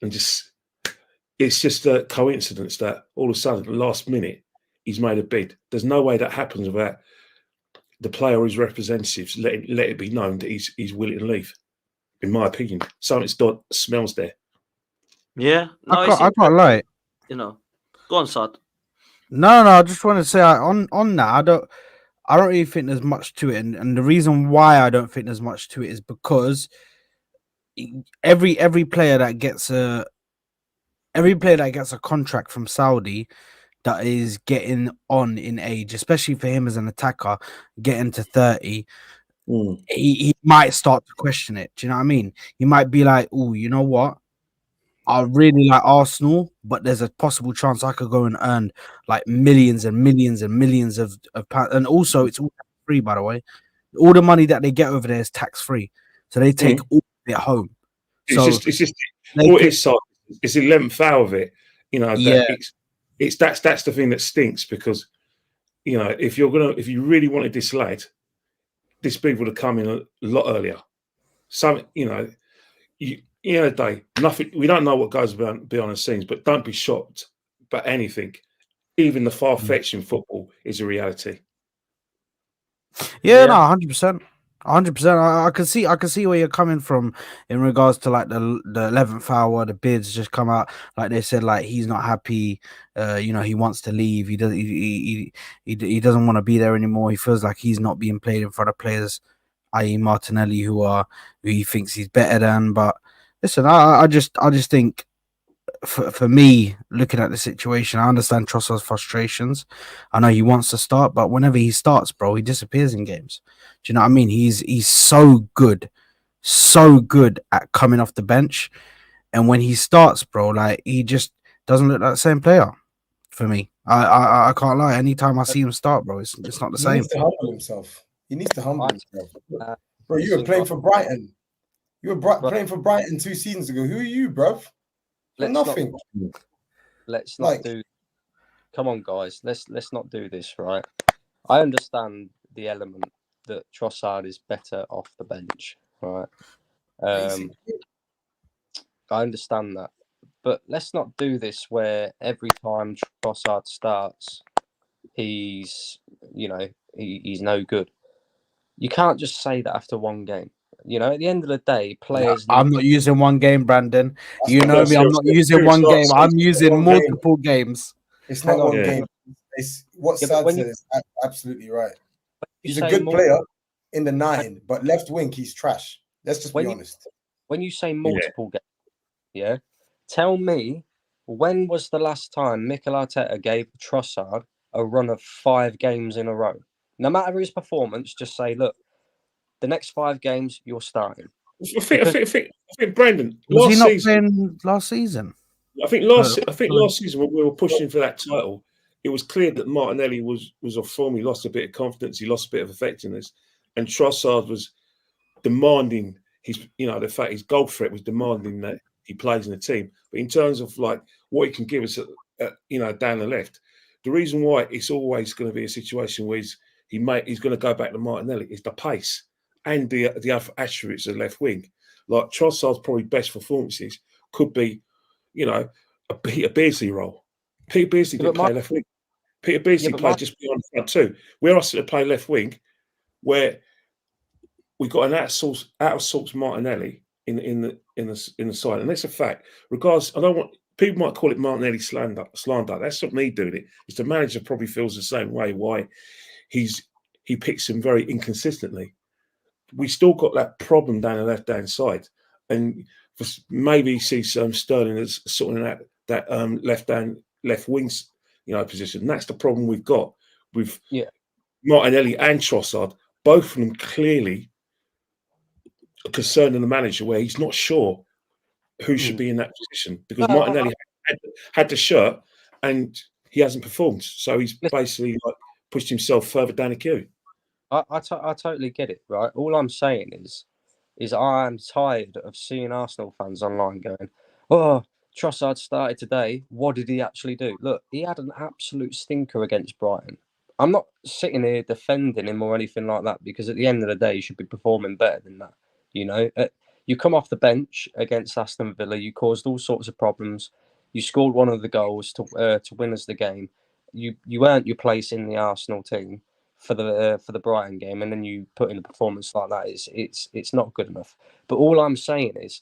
and it's just a coincidence that all of a sudden, at the last minute, he's made a bid. There's no way that happens without the player or his representatives let it be known that he's willing to leave. In my opinion, something's smells there. Yeah, no, I can't lie. Go on, Sad. No, I just want to say on that, I don't really think there's much to it, and the reason why I don't think there's much to it is because every player that gets a contract from Saudi that is getting on in age, especially for him as an attacker, getting to 30, he might start to question it. Do you know what I mean? He might be like, "Oh, you know what? I really like Arsenal, but there's a possible chance I could go and earn like millions and millions and millions of pounds." And also, it's all tax free, by the way. All the money that they get over there is tax free, so they take all of it home. It's just all it's 11th hour of it. That's the thing that stinks, because if you really wanted this lad, this bid would have come in a lot earlier. Day, nothing. We don't know what goes behind the scenes, but don't be shocked. But anything, even the far-fetched in football, is a reality. Yeah, no, 100%. 100%. I can see where you're coming from in regards to like the 11th hour, the bids just come out. Like they said, like he's not happy. He wants to leave. He doesn't want to be there anymore. He feels like he's not being played in front of players, i.e. Martinelli, who he thinks he's better than. But listen, I just think for me, looking at the situation, I understand Trossard's frustrations. I know he wants to start, but whenever he starts, bro, he disappears in games. Do you know what I mean? He's so good at coming off the bench, and when he starts, bro, like he just doesn't look like the same player for me. I can't lie. Anytime I see him start, bro, it's not the same. He needs to humble himself. Bro, you were playing for Brighton. You were playing for Brighton 2 seasons ago. Who are you, bro? Nothing. Let's not do. Come on, guys. Let's not do this, right? I understand the element that Trossard is better off the bench, right? I understand that, but let's not do this where every time Trossard starts, he's no good. You can't just say that after one game. At the end of the day, players. I'm not using one game, Brandon. You know me. I'm not using one game. I'm using multiple games. It's not one game. It's what Sad said is absolutely right. He's a good player in the 9, but left wing, he's trash. Let's just be honest. When you say multiple games, tell me, when was the last time Mikel Arteta gave Trossard a run of 5 games in a row? No matter his performance, just say, look, the next 5 games you're starting. I think Brandon, was he not playing last season? I think last season when we were pushing for that title, it was clear that Martinelli was off form. He lost a bit of confidence. He lost a bit of effectiveness, and Trossard was demanding the fact his goal threat was demanding that he plays in the team. But in terms of like what he can give us, down the left, the reason why it's always going to be a situation where he's going to go back to Martinelli is the pace and the other attributes of the left wing. Like Trossard's probably best performances could be, a Peter Beardsley role. Peter Beardsley didn't play left wing. Peter Beardsley played just beyond the front too. We're asked to play left wing, where we got an out of sorts Martinelli in the side, and that's a fact. Regardless, I don't want people might call it Martinelli slander. That's not me doing it. It's the manager probably feels the same way. Why he picks him very inconsistently. We still got that problem down the left-hand side, and maybe he sees Sterling as sorting out that left wings, position. And that's the problem we've got with Martinelli and Trossard. Both of them clearly concerning the manager, where he's not sure who should be in that position, because Martinelli had the shirt and he hasn't performed, so he's basically pushed himself further down the queue. I totally get it, right? All I'm saying is I'm tired of seeing Arsenal fans online going, "Oh, Trossard started today. What did he actually do?" Look, he had an absolute stinker against Brighton. I'm not sitting here defending him or anything like that, because at the end of the day, he should be performing better than that. You come off the bench against Aston Villa, you caused all sorts of problems. You scored one of the goals to win us the game. You earned your place in the Arsenal team for the Brighton game, and then you put in a performance like that. It's not good enough. But all I'm saying is,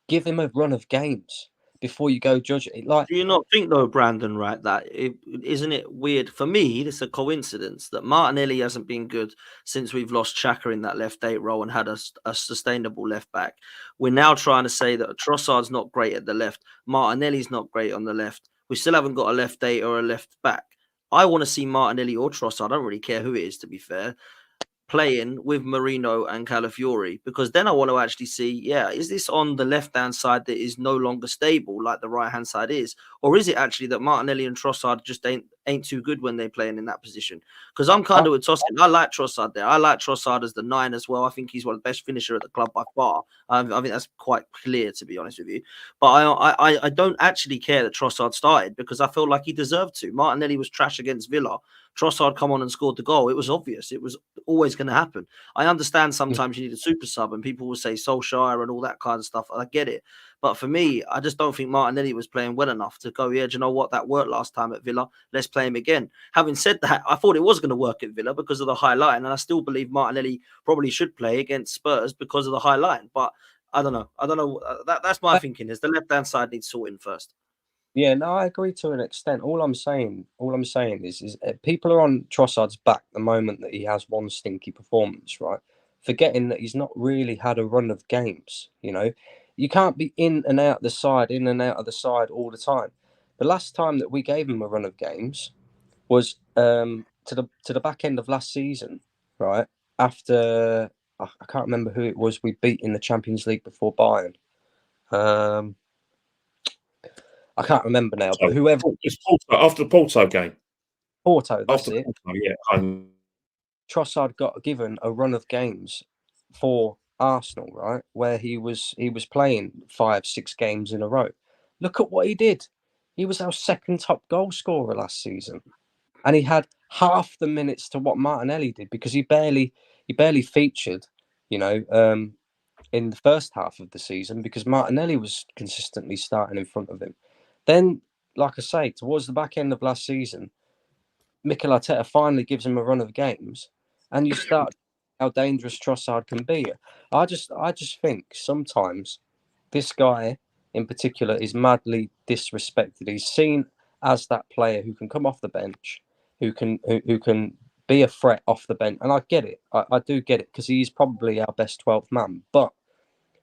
give him a run of games before you go judge it. Like, do you not think though, Brandon, right, that isn't it weird? For me, it's a coincidence that Martinelli hasn't been good since we've lost Xhaka in that left 8 role and had a sustainable left back. We're now trying to say that Trossard's not great at the left, Martinelli's not great on the left. We still haven't got a left 8 or a left back. I want to see Martinelli or Trossard, I don't really care who it is, to be fair, playing with Merino and Calafiori, because then I want to actually see, is this on the left-hand side that is no longer stable like the right-hand side is? Or is it actually that Martinelli and Trossard just ain't too good when they're playing in that position? Because I'm kind of with Toscan. I like Trossard there. I like Trossard as the 9 as well. I think he's one of the best finisher at the club by far. I think that's quite clear, to be honest with you. But I don't actually care that Trossard started, because I feel like he deserved to. Martinelli was trash against Villa. Trossard come on and scored the goal. It was obvious. It was always going to happen. I understand sometimes you need a super sub, and people will say Solskjaer and all that kind of stuff. I get it. But for me, I just don't think Martinelli was playing well enough to go, do you know what? That worked last time at Villa. Let's play him again. Having said that, I thought it was going to work at Villa because of the high line. And I still believe Martinelli probably should play against Spurs because of the high line. But I don't know. That's my thinking, is the left-hand side needs sorting first. Yeah, no, I agree to an extent. All I'm saying is people are on Trossard's back the moment that he has one stinky performance, right? Forgetting that he's not really had a run of games. You can't be in and out of the side all the time. The last time that we gave him a run of games was to the back end of last season, right? After I can't remember who it was we beat in the Champions League before Bayern. I can't remember now, but whoever. It's Porto, after the Porto game. Porto, that's it. Porto, yeah. Trossard got given a run of games for Arsenal, right, where he was playing 5-6 games in a row. Look at what he did. He was our second top goal scorer last season, and he had half the minutes to what Martinelli did, because he barely featured, in the first half of the season, because Martinelli was consistently starting in front of him. Then, like I say, towards the back end of last season, Mikel Arteta finally gives him a run of games, and you start how dangerous Trossard can be. I just think sometimes this guy in particular is madly disrespected. He's seen as that player who can come off the bench, who can be a threat off the bench, and I get it. I do get it, because he's probably our best 12th man. But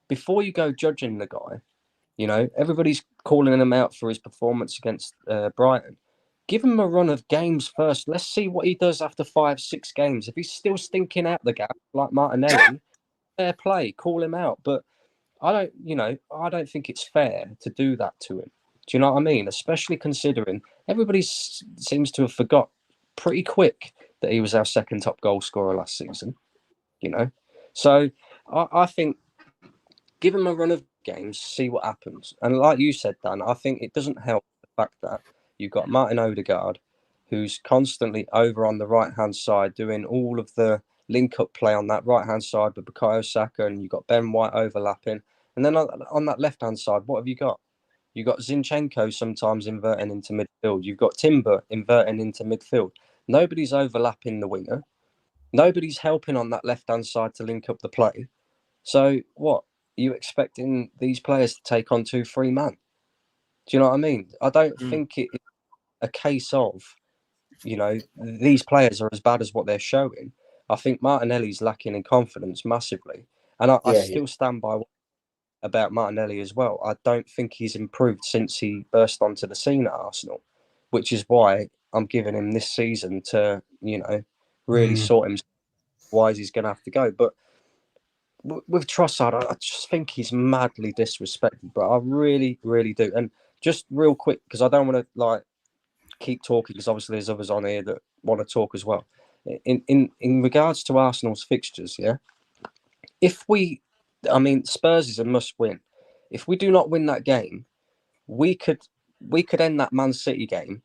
before you go judging the guy, everybody's calling him out for his performance against Brighton. Give him a run of games first. Let's see what he does after 5-6 games. If he's still stinking out the gap like Martinelli, fair play, call him out. But I don't think it's fair to do that to him. Do you know what I mean? Especially considering everybody seems to have forgot pretty quick that he was our second top goal scorer last season. So I think give him a run of games, see what happens. And like you said, Dan, I think it doesn't help the fact that you've got Martin Odegaard, who's constantly over on the right-hand side doing all of the link-up play on that right-hand side with Bukayo Saka, and you've got Ben White overlapping. And then on that left-hand side, what have you got? You've got Zinchenko sometimes inverting into midfield. You've got Timber inverting into midfield. Nobody's overlapping the winger. Nobody's helping on that left-hand side to link up the play. So what? Are you expecting these players to take on 2-3 man? Do you know what I mean? I don't Mm. think it's a case of, these players are as bad as what they're showing. I think Martinelli's lacking in confidence massively. And I still stand by about Martinelli as well. I don't think he's improved since he burst onto the scene at Arsenal, which is why I'm giving him this season to, really sort him. Why he's going to have to go. But with Trossard, I just think he's madly disrespected, bro. I really, really do. And just real quick, because I don't want to keep talking, because obviously there's others on here that want to talk as well. In regards to Arsenal's fixtures, yeah. Spurs is a must win. If we do not win that game, we could end that Man City game,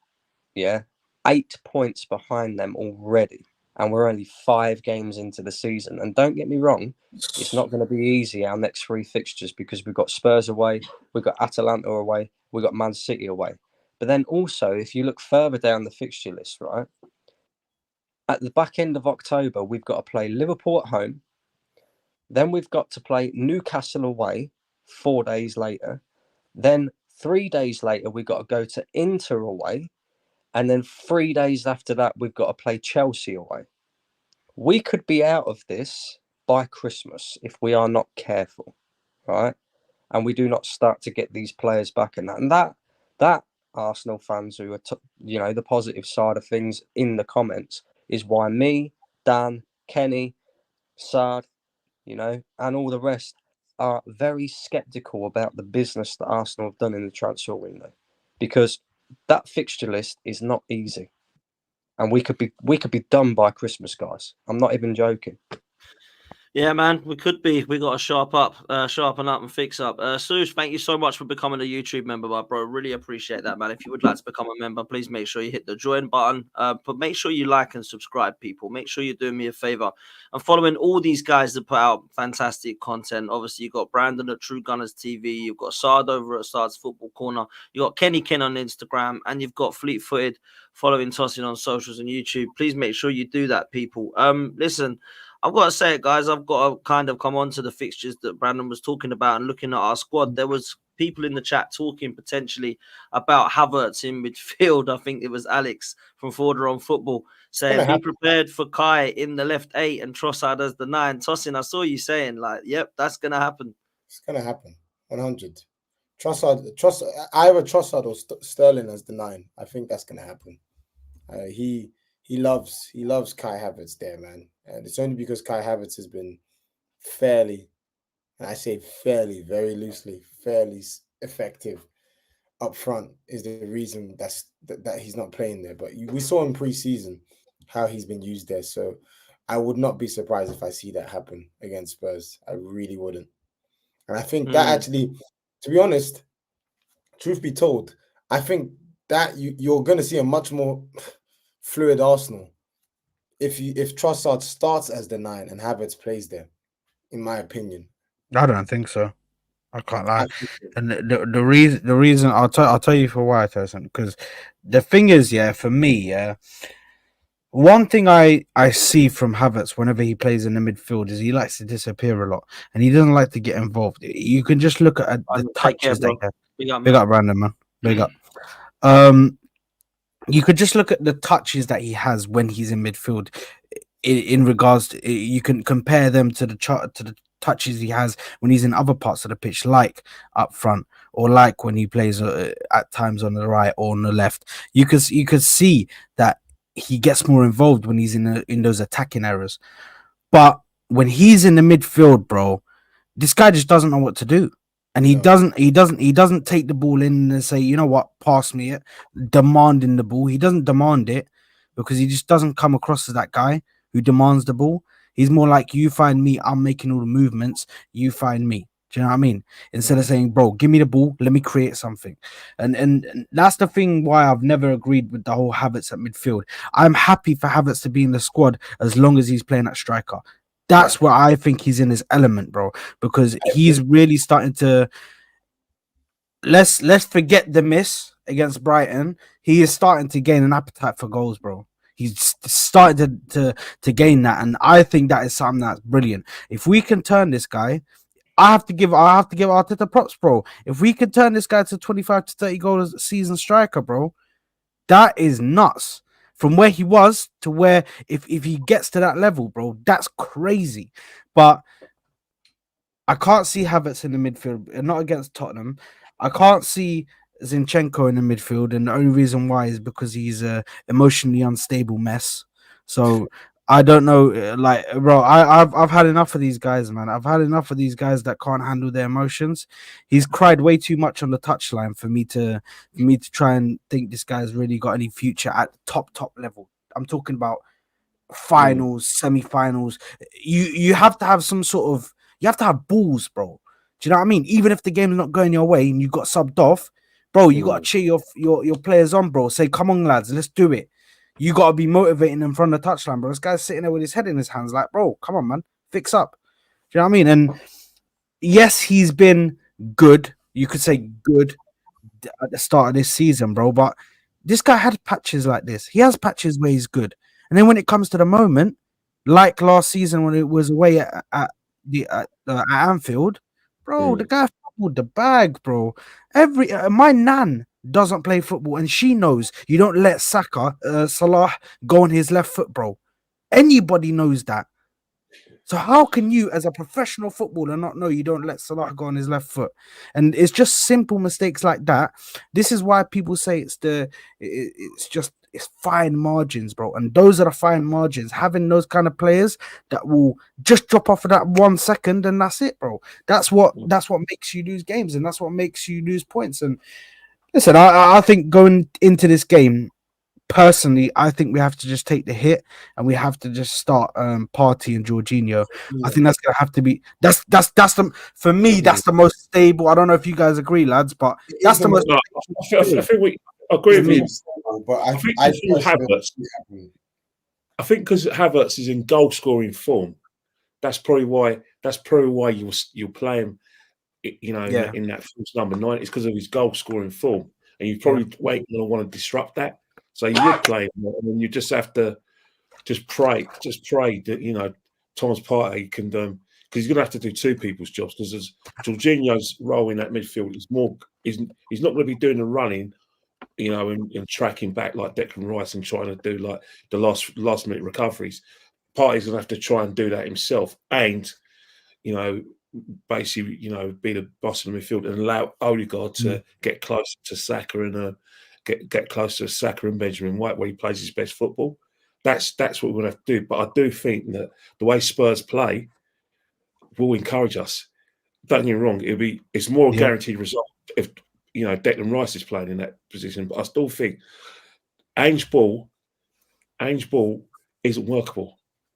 yeah, 8 points behind them already. And we're only 5 games into the season. And don't get me wrong, it's not going to be easy, our next 3 fixtures, because we've got Spurs away, we've got Atalanta away, we've got Man City away. But then also, if you look further down the fixture list, right, at the back end of October, we've got to play Liverpool at home. Then we've got to play Newcastle away 4 days later. Then 3 days later, we've got to go to Inter away. And then 3 days after that, we've got to play Chelsea away. We could be out of this by Christmas if we are not careful, right? And we do not start to get these players back. And that Arsenal fans who are, the positive side of things in the comments is why me, Dan, Kenny, Sard, and all the rest are very sceptical about the business that Arsenal have done in the transfer window, because that fixture list is not easy, and we could be done by Christmas, guys. I'm not even joking. Yeah, man, we could be. We got to sharpen up and fix up. Sush, thank you so much for becoming a YouTube member, my bro. Really appreciate that, man. If you would like to become a member, please make sure you hit the join button. But make sure you like and subscribe, people. Make sure you're doing me a favor and following all these guys that put out fantastic content. Obviously, you've got Brandon at True Gunners TV. You've got Sard over at Sard's Football Corner. You've got Kenny Ken on Instagram, and you've got Fleet Footed following Tossing on socials and YouTube. Please make sure you do that, people. Listen. I've got to say it, guys. I've got to kind of come on to the fixtures that Brandon was talking about and looking at our squad. There was people in the chat talking potentially about Havertz in midfield. I think it was Alex from Forder on Football saying, be prepared for Kai in the left 8 and Trossard as the 9. Tossing, I saw you saying, yep, that's going to happen. It's going to happen. 100. Trossard, either Trossard or Sterling as the 9. I think that's going to happen. He loves Kai Havertz there, man. And it's only because Kai Havertz has been fairly, and I say fairly, very loosely, fairly effective up front is the reason that he's not playing there. But we saw in pre-season how he's been used there. So I would not be surprised if I see that happen against Spurs. I really wouldn't. And I think that actually, to be honest, truth be told, I think that you're going to see a much more fluid Arsenal if Trossard starts as the 9 and Havertz plays there, in my opinion. I don't think so. I can't lie. And the reason I'll tell you for why, Tyson. Because the thing is, for me, one thing I see from Havertz whenever he plays in the midfield is he likes to disappear a lot and he doesn't like to get involved. You can just look at the touches that he has. Big up, Brandon, man. Big up. You could just look at the touches that he has when he's in midfield. In regards to, you can compare them to the touches he has when he's in other parts of the pitch, like up front, or like when he plays at times on the right or on the left. You could see that he gets more involved when he's in those attacking areas. But when he's in the midfield, bro, this guy just doesn't know what to do. And he doesn't take the ball in and say, you know what, pass me it, demanding the ball. He doesn't demand it because he just doesn't come across as that guy who demands the ball. He's more like, you find me, I'm making all the movements, you find me. Do you know what I mean? Instead of saying, bro, give me the ball, let me create something. And that's the thing why I've never agreed with the whole Havertz at midfield. I'm happy for Havertz to be in the squad as long as he's playing at striker. That's where I think he's in his element, bro, because he's really starting to. Let's forget the miss against Brighton. He is starting to gain an appetite for goals, bro. He's started to gain that, and I think that is something that's brilliant. If we can turn this guy I have to give Arteta props, bro. If we could turn this guy to 25 to 30 goals a season striker, bro, that is nuts. From where he was to where if he gets to that level, bro, that's crazy. But I can't see Havertz in the midfield, and not against Tottenham. I can't see Zinchenko in the midfield, and the only reason why is because he's a emotionally unstable mess. So I don't know, bro. I've had enough of these guys, man. I've had enough of these guys that can't handle their emotions. He's cried way too much on the touchline for me to try and think this guy's really got any future at the top level. I'm talking about finals, semi-finals. You have to have some sort of, you have to have balls, bro. Do you know what I mean? Even if the game's not going your way and you got subbed off, bro, you got to cheer your players on, bro. Say, come on, lads, let's do it. You got to be motivating them from the touchline, bro. This guy's sitting there with his head in his hands like, bro, come on, man, fix up. Do you know what I mean? And yes, he's been good. You could say good at the start of this season, bro. But this guy had patches like this. He has patches where he's good. And then when it comes to the moment, like last season when it was away at Anfield, bro, the guy fumbled the bag, bro. My nan doesn't play football, and she knows you don't let Salah go on his left foot, bro. Anybody knows that. So how can you, as a professional footballer, not know you don't let Salah go on his left foot? And it's just simple mistakes like that. This is why people say it's fine margins, bro. And those are the fine margins. Having those kind of players that will just drop off of that 1 second, and that's it, bro. That's what makes you lose games, and that's what makes you lose points. And listen, I think going into this game, personally, I think we have to just take the hit and we have to just start Partey and Jorginho. I think that's gonna have to be that's the, for me, that's the most stable. I don't know if you guys agree, lads, but that's the most. I think we agree with you. But I think Havertz. I think because Havertz is in goal scoring form, that's probably why you'll play him. You know, in that false number 9, it's because of his goal scoring form, and you probably going to want to disrupt that. So you would play him, and then you just have to pray that Thomas Partey can, because he's going to have to do two people's jobs, because as Jorginho's role in that midfield is more, he's not going to be doing the running, and tracking back like Declan Rice and trying to do like the last minute recoveries. Partey's going to have to try and do that himself, and basically, be the boss of the midfield and allow Odegaard to get close to Saka and get close to Saka and Benjamin White where he plays his best football. That's what we're going to have to do. But I do think that the way Spurs play will encourage us. Don't get me wrong; it's more a guaranteed result if Declan Rice is playing in that position. But I still think Ange Ball isn't workable.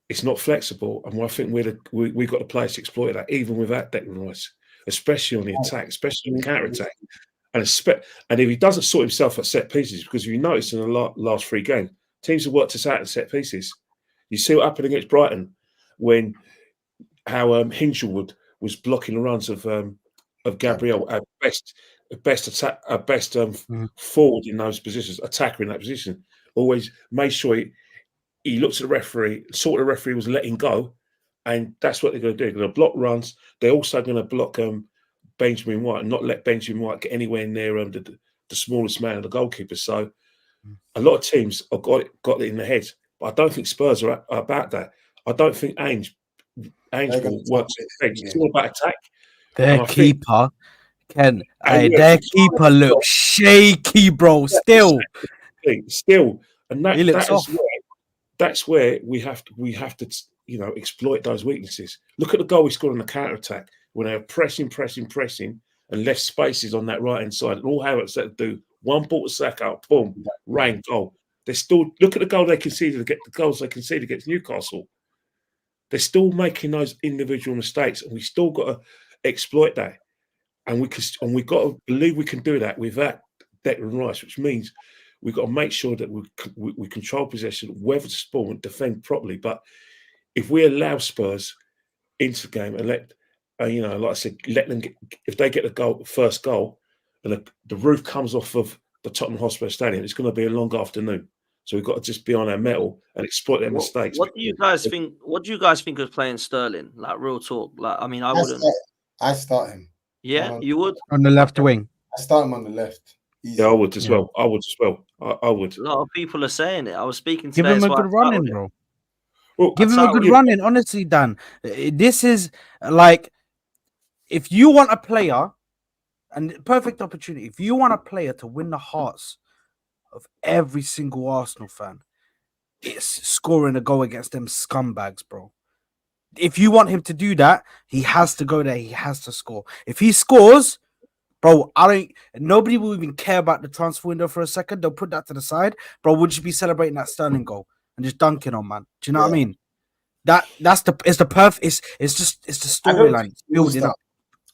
It's not flexible, and I think we've got the players to exploit that, even without Declan Rice, especially on the attack, especially on the counter attack. And if he doesn't sort himself at set pieces, because if you notice in the last 3 games, teams have worked us out at set pieces. You see what happened against Brighton when Hinchelwood was blocking the runs of Gabriel at best forward in those positions, attacker in that position. Always made sure he looked at the referee, saw what the referee was letting go, and that's what they're going to do. They're going to block runs. They're also going to block Benjamin White and not let Benjamin White get anywhere near the smallest man of the goalkeeper. So a lot of teams have got it in their heads, but I don't think Spurs are about that. I don't think Ange will work. It's all about attack. Their keeper, their keeper looks shaky, bro. Still, and that's where we have to exploit those weaknesses. Look at the goal we scored on the counter attack when they were pressing, and left spaces on that right hand side. And all Havertz had to do, one ball to Saka, boom, rain, goal. They still look at the goal they conceded against Newcastle. They're still making those individual mistakes, and we still got to exploit that. And we got to believe we can do that without Declan Rice, which means we've got to make sure that we control possession, weather the ball, and defend properly. But if we allow Spurs into the game and let like I said, let them if they get the first goal, and the roof comes off of the Tottenham Hotspur Stadium, it's going to be a long afternoon. So we've got to just be on our mettle and exploit their mistakes. What do you guys think? What do you guys think of playing Sterling? Like real talk. Like I mean, I wouldn't. I start him. Yeah, you would. on the left wing. I start him on the left. Easy. Yeah, I would as Yeah. well. I would as well. I would. A lot of people are saying it. I was speaking Give today. him That's a why I good run in, titled it. bro. Well, Give him a good you- run in. Honestly, Dan, this is like if you want a player, and perfect opportunity. If you want a player to win the hearts of every single Arsenal fan, it's scoring a goal against them scumbags, bro. If you want him to do that, he has to go there. He has to score. If he scores, bro, nobody will even care about the transfer window for a second. They'll put that to the side, bro. We'll just be celebrating that Sterling goal and just dunking on, man. Do you know what I mean? It's the I don't storyline. think It's he will building up. start.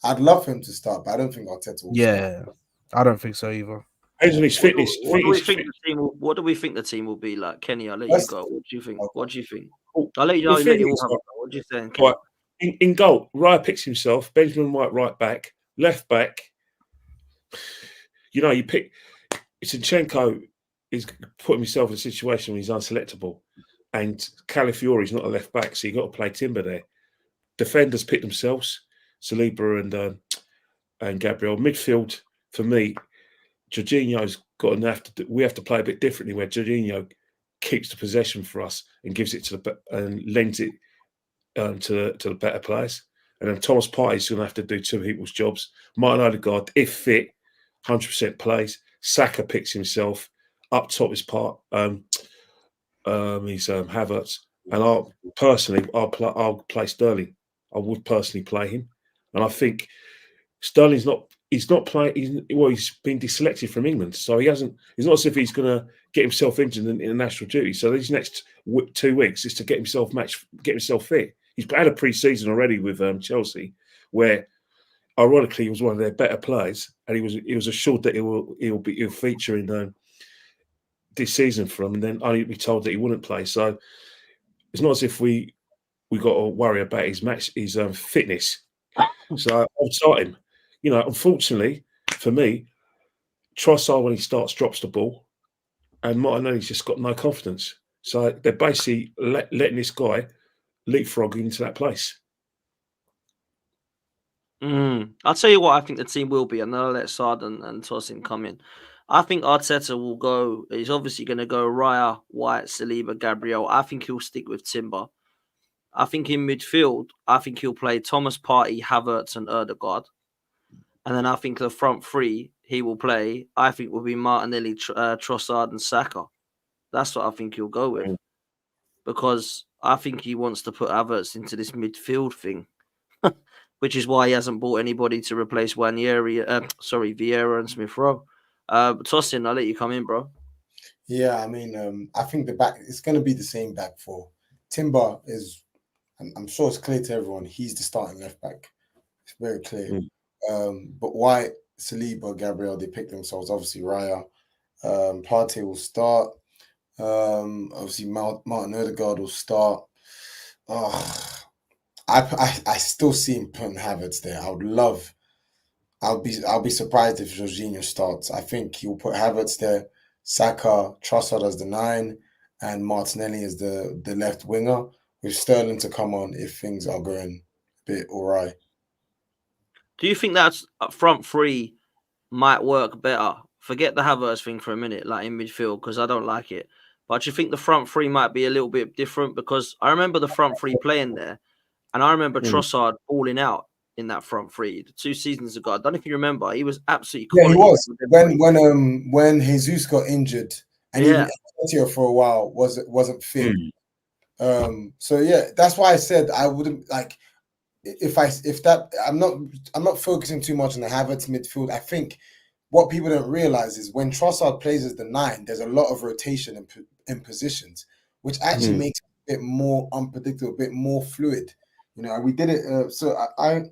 I'd love him to start, but I don't think Arteta will start. Yeah, I don't think so either. Depends on his fitness. What do we think the team will? What do we think the team will be like? Kenny, I'll let you go. What do you think? What do you think? I'll let you. The I'll thing let you all is, have a go. What do you think? Kenny? right, in goal, Raya picks himself. Benjamin White right back, left back. You know, you pick. Zinchenko is putting himself in a situation where he's unselectable, and Calafiori's not a left back, so you got to play Timber there. Defenders pick themselves, Saliba and Gabriel. Midfield for me, Jorginho's got to we have to play a bit differently, where Jorginho keeps the possession for us and gives it and lends it to the better players. And then Thomas Partey's going to have to do two people's jobs. Martin Odegaard, if fit, 100% plays. Saka picks himself. Up top is he's Havertz. And I'll play Sterling. I would personally play him. And I think Sterling's he's not playing. He's been deselected from England, so he's not as if he's going to get himself injured in the national duty. So these next 2 weeks is to get himself fit. He's had a pre-season already with Chelsea, where ironically he was one of their better players, and he was assured that he'll feature in this season for him, and then only be told that he wouldn't play. So it's not as if we got to worry about his fitness. So I'll start him. You know, unfortunately for me, Trossard when he starts drops the ball, and Martinelli's just got no confidence. So they're basically letting this guy leapfrog into that place. I'll tell you what I think the team will be, and then I'll let Sard and Tosin come in. I think Arteta will go. He's obviously going to go Raya, White, Saliba, Gabriel. I think he'll stick with Timber. I think in midfield, I think he'll play Thomas Partey, Havertz, and Odegaard. And then I think the front three he will play, I think will be Martinelli, Trossard, and Saka. That's what I think he'll go with. Because I think he wants to put Havertz into this midfield thing. Which is why he hasn't bought anybody to replace Vieira and Smith Rowe. Tosin, I'll let you come in, bro. Yeah, I mean, I think the back it's going to be the same back four. Timber is, I'm sure it's clear to everyone, he's the starting left back. It's very clear. But White, Saliba, Gabriel, they pick themselves. Obviously, Raya, Partey will start. Obviously, Martin Odegaard will start. I still see him putting Havertz there. I'll be surprised if Jorginho starts. I think he'll put Havertz there, Saka, Trossard as the 9, and Martinelli as the left winger, with Sterling to come on if things are going a bit awry. Do you think that front three might work better? Forget the Havertz thing for a minute, like in midfield, because I don't like it. But do you think the front three might be a little bit different? Because I remember the front three playing there, and I remember Trossard falling out in that front three 2 seasons ago. I don't know if you remember. He was absolutely quality. Yeah, he was. When Jesus got injured, and even Arteta for a while wasn't fit. So yeah, that's why I said I wouldn't like I'm not focusing too much on the Havertz midfield. I think what people don't realize is when Trossard plays as the 9, there's a lot of rotation in positions, which actually makes it a bit more unpredictable, a bit more fluid. You know, we did it. So I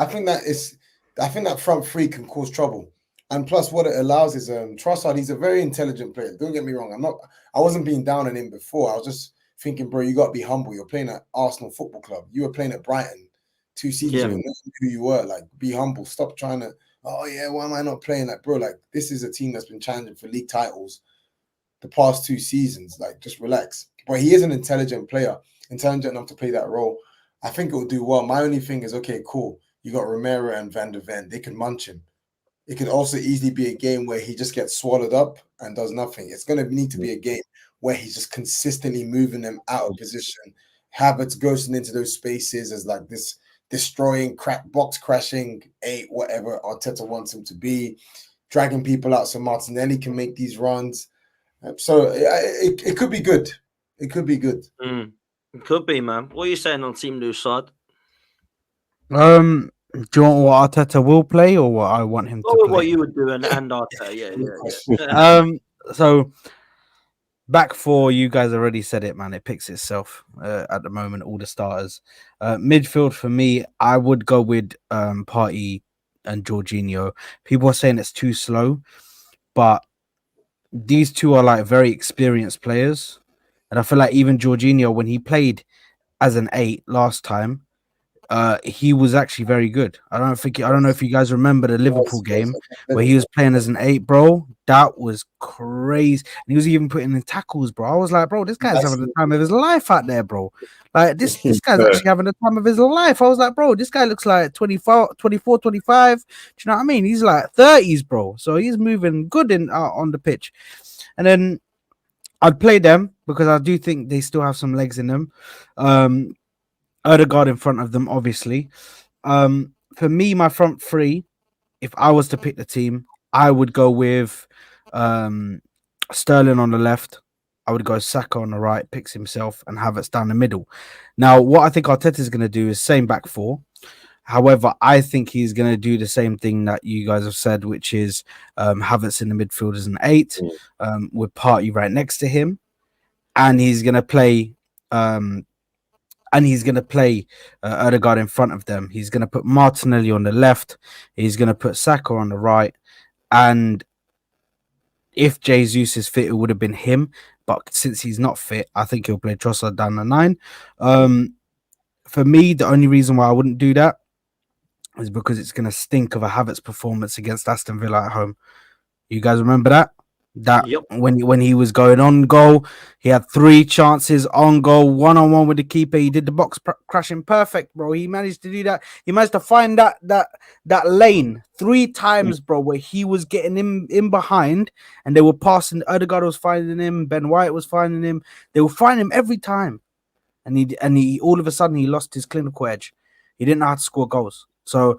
think that front three can cause trouble. And plus, what it allows is Trossard. He's a very intelligent player. Don't get me wrong. I wasn't being down on him before. I was just thinking, bro, you got to be humble. You're playing at Arsenal Football Club. You were playing at Brighton 2 seasons ago. Knowing who you were, like, be humble. Stop trying to. Oh yeah, why am I not playing? Like, bro, like this is a team that's been challenging for league titles the past 2 seasons. Like, just relax. But he is an intelligent player, intelligent enough to play that role. I think it will do well. My only thing is, okay, cool. You got Romero and Van der Ven. They can munch him. It could also easily be a game where he just gets swallowed up and does nothing. It's going to need to be a game where he's just consistently moving them out of position. Havertz ghosting into those spaces as like this destroying, box crashing 8, whatever Arteta wants him to be, dragging people out so Martinelli can make these runs. So it could be good. It could be good. It could be, man. What are you saying on Team Trossard? Do you want what Arteta will play or what I want him to play? What you would do and Arteta, yeah. So back four, you guys already said it, man. It picks itself at the moment. All the starters. Midfield for me, I would go with Partey and Jorginho. People are saying it's too slow, but these two are like very experienced players, and I feel like even Jorginho, when he played as an 8 last time, he was actually very good. I don't know if you guys remember the Liverpool game where he was playing as an 8, bro. That was crazy. And he was even putting in tackles, bro. I was like, bro, this guy's having the time of his life out there, bro. Like this guy's actually having the time of his life. I was like, bro, this guy looks like 24, 25. Do you know what I mean? He's like 30s, bro. So he's moving good on the pitch. And then I'd play them because I do think they still have some legs in them. Odegaard in front of them, obviously. For me, my front three, if I was to pick the team, I would go with Sterling on the left. I would go Saka on the right, picks himself, and Havertz down the middle. Now, what I think Arteta is going to do is same back four. However, I think he's going to do the same thing that you guys have said, which is Havertz in the midfield as an 8, with Partey right next to him, and he's going to play. Odegaard in front of them. He's going to put Martinelli on the left. He's going to put Saka on the right. And if Jesus is fit, it would have been him. But since he's not fit, I think he'll play Trossard down the 9. For me, the only reason why I wouldn't do that is because it's going to stink of a Havertz performance against Aston Villa at home. You guys remember that? When he was going on goal, he had 3 chances on goal, 1-on-1 with the keeper. He did the box crashing perfect, bro. He managed to do that. He managed to find that lane 3 times, bro, where he was getting in behind, and they were passing. Odegaard was finding him. Ben White was finding him. They were finding him every time, and he all of a sudden he lost his clinical edge. He didn't know how to score goals. So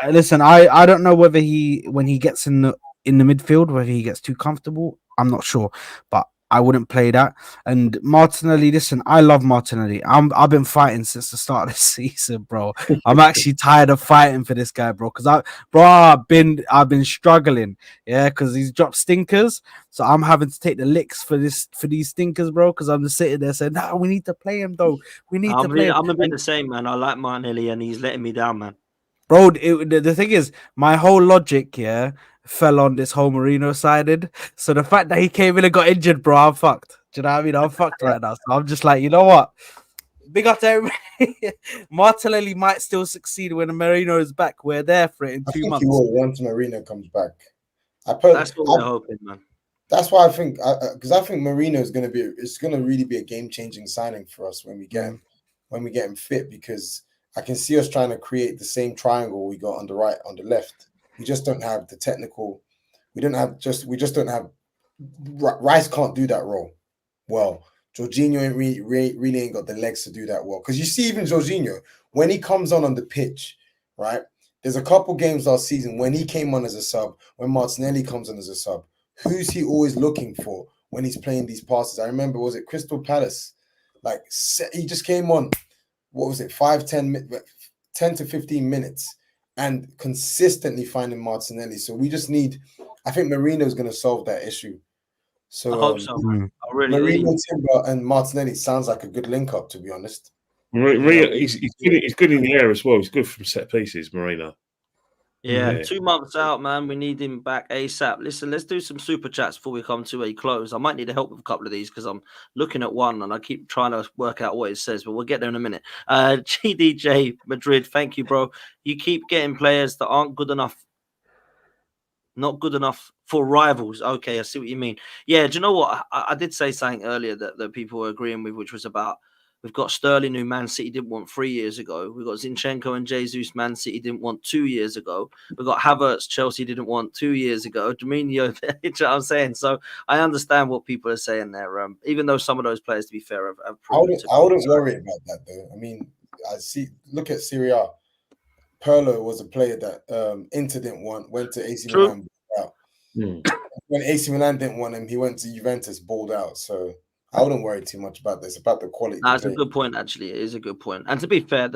listen, I don't know whether when he gets in the midfield, whether he gets too comfortable, I'm not sure, but I wouldn't play that. And Martinelli, listen, I love Martinelli. I've been fighting since the start of the season, bro. I'm actually tired of fighting for this guy, bro, because I've been struggling, because he's dropped stinkers, so I'm having to take the licks for these stinkers, bro, because I'm just sitting there saying, "No, we need to play him, though. We need to play him." I'm a bit the same, man. I like Martinelli, and he's letting me down, man. Bro, the thing is, my whole logic, fell on this whole Merino sided. So the fact that he came in and got injured, bro, I'm fucked. Do you know what I mean? I'm fucked right now. So I'm just like, you know what? Big up to everybody. Martinelli might still succeed when Merino is back. We're there for it in 2 months. He will once Merino comes back. That's what we're hoping, man. That's why I think, because I think Merino is going to really be a game-changing signing for us when we get him fit, because I can see us trying to create the same triangle we got on the right, on the left. We just don't have the technical. We just don't have. Rice can't do that role well. Jorginho really ain't got the legs to do that well. Because you see, even Jorginho, when he comes on the pitch, right? There's a couple games last season when he came on as a sub, when Martinelli comes on as a sub. Who's he always looking for when he's playing these passes? I remember, was it Crystal Palace? Like, he just came on, what was it, 10 to 15 minutes, and consistently finding Martinelli. So we just need, I think Merino is going to solve that issue. So I hope so. I really Merino, Timber, and Martinelli sounds like a good link up, to be honest. Merino, he's good in the air as well. He's good from set pieces, Merino. Yeah, 2 months out, man. We need him back ASAP. Listen, let's do some super chats before we come to a close. I might need help with a couple of these because I'm looking at one and I keep trying to work out what it says, but we'll get there in a minute. GDJ Madrid, thank you, bro. You keep getting players that aren't good enough, not good enough for rivals. Okay, I see what you mean. Yeah, do you know what? I did say something earlier that people were agreeing with, which was about We've got Sterling, who Man City didn't want 3 years ago. We've got Zinchenko and Jesus, Man City didn't want 2 years ago. We've got Havertz, Chelsea didn't want 2 years ago. Domino, you know what I'm saying? So I understand what people are saying there. Even though some of those players, to be fair, have proven I wouldn't worry about that though. I mean, look at Serie A. Pirlo was a player that Inter didn't want, went to AC Milan, balled out. When AC Milan didn't want him, he went to Juventus, balled out. So I wouldn't worry too much about this, about the quality. That's a good point, actually. It is a good point. And to be fair,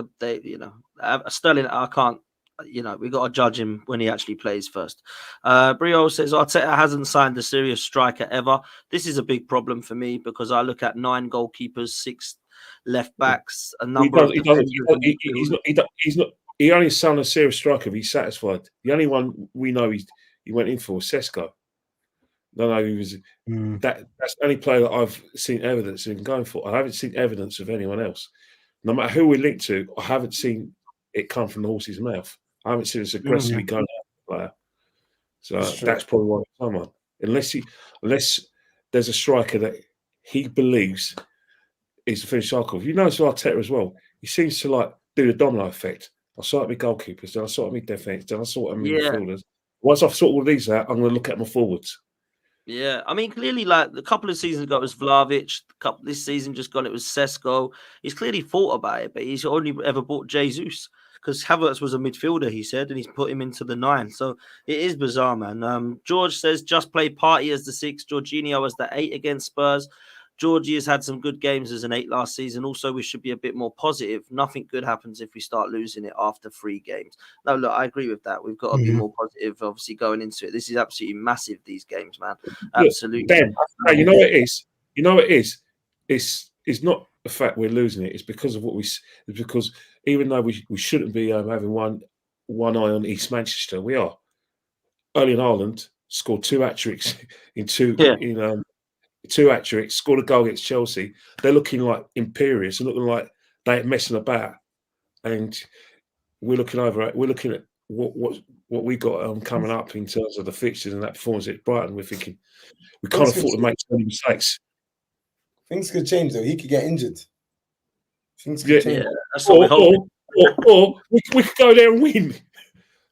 Sterling, I can't, we got to judge him when he actually plays first. Brio says, Arteta hasn't signed a serious striker ever. This is a big problem for me because I look at 9 goalkeepers, 6 left backs, a number of he only signed a serious striker if he's satisfied. The only one we know he went in for was Sesko. No, he was that's the only player that I've seen evidence of him going for. I haven't seen evidence of anyone else. No matter who we're linked to, I haven't seen it come from the horse's mouth. I haven't seen us aggressively going at the player. So that's probably why someone. Unless there's a striker that he believes is the finished article. You notice Arteta as well. He seems to do the domino effect. I sort my goalkeepers, then I sort my defence, then I sort my midfielders. Once I've sorted all these out, I'm going to look at my forwards. Yeah, I mean, clearly, a couple of seasons ago it was Vlahovic. This season just gone, it was Sesko. He's clearly thought about it, but he's only ever bought Jesus because Havertz was a midfielder, he said, and he's put him into the 9. So it is bizarre, man. George says, just play Partey as the 6, Jorginho as the 8 against Spurs. Georgie has had some good games as an 8 last season. Also, we should be a bit more positive. Nothing good happens if we start losing it after 3 games. No, look, I agree with that. We've got to be more positive, obviously, going into it. This is absolutely massive, these games, man. Absolutely. Ben, you know what it is? You know what it is? It's not the fact we're losing it. It's because of it's because even though we shouldn't be having one eye on East Manchester, we are. Erling Haaland scored 2 hat-tricks in 2 hat-tricks, scored a goal against Chelsea. They're looking imperious, looking like they're messing about, and we're looking at what we got coming up in terms of the fixtures and that performance at Brighton. We're thinking we can't afford to make so many mistakes. Things could change though. He could get injured. Things could change. Yeah, that's what or we could go there and win.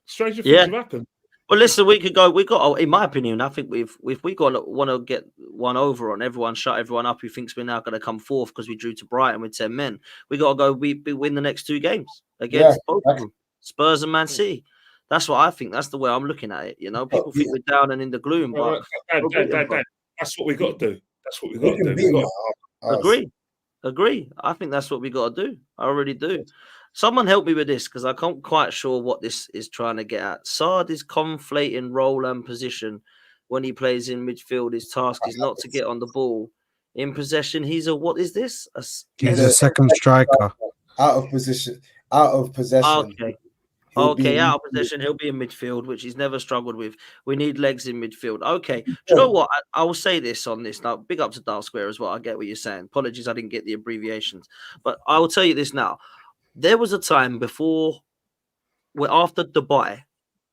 Stranger things have happened. Well, listen, we got, in my opinion, I think if we want to get one over on everyone, shut everyone up who thinks we're now going to come fourth because we drew to Brighton with 10 men. We got to go win the next 2 games against both of them, Spurs and Man City. That's what I think. That's the way I'm looking at it. People think we're down and in the gloom, but Dan, that's what we got to do. That's what we got to do. Agree. I think that's what we got to do. I already do. Someone help me with this because I can't quite sure what this is trying to get at. Sard is conflating role and position when he plays in midfield. His task is not to get on the ball. In possession, what is this? He's a second striker. Out of possession. Okay, out of possession, he'll be in midfield, which he's never struggled with. We need legs in midfield. Okay, do you know what? I will say this on this. Now, big up to Dial Square as well. I get what you're saying. Apologies, I didn't get the abbreviations. But I will tell you this now. There was a time after Dubai,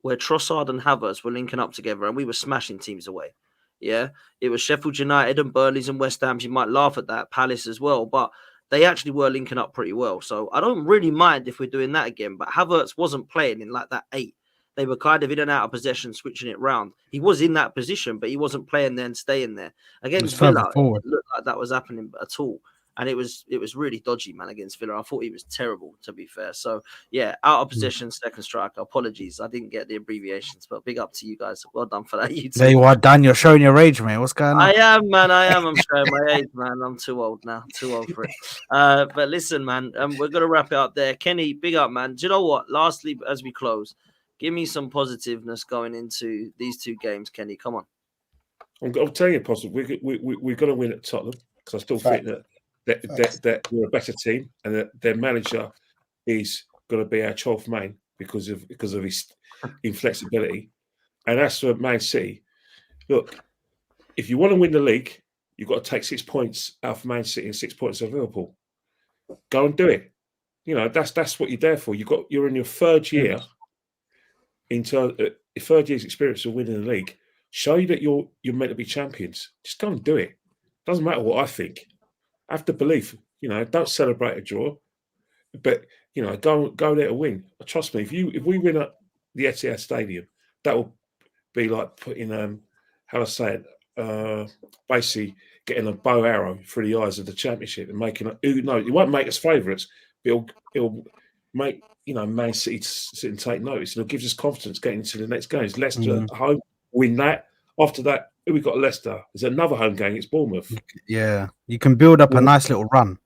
where Trossard and Havertz were linking up together and we were smashing teams away. Yeah, it was Sheffield United and Burnley's and West Ham's. You might laugh at that, Palace as well, but they actually were linking up pretty well. So I don't really mind if we're doing that again. But Havertz wasn't playing in that 8. They were kind of in and out of possession, switching it round. He was in that position, but he wasn't playing there and staying there. Against Villa, it looked like that was happening at all. And it was really dodgy, man, against Villa. I thought he was terrible, to be fair. So, yeah, out of possession, second striker. Apologies. I didn't get the abbreviations, but big up to you guys. Well done for that. There you are, Dan. You're showing your age, mate. What's going on? I am, man. I'm showing my age, man. I'm too old now. Too old for it. But listen, man, we're going to wrap it up there. Kenny, big up, man. Do you know what? Lastly, as we close, give me some positiveness going into these 2 games, Kenny. Come on. I'll tell you positive. We're going to win at Tottenham because I still think that we're a better team and that their manager is going to be our 12th man because of his inflexibility. And as for Man City, look, if you want to win the league, you've got to take 6 points out of Man City and 6 points of Liverpool. Go and do it. That's what you're there for. You're in your 3rd year into your 3rd year's experience of winning the league. Show you that you're meant to be champions. Just go and do it. Doesn't matter what I think. I have to believe. don't celebrate a draw, but go there to win. Trust me, if we win at the Etihad Stadium, that will be like putting how I say it, basically getting a bow arrow through the eyes of the Championship and making it won't make us favourites, but it'll make Man City sit and take notice, and it'll give us confidence getting into the next games. Leicester at home, win that. After that, who we got Leicester? There's another home game. It's Bournemouth. Yeah, you can build up a nice little run.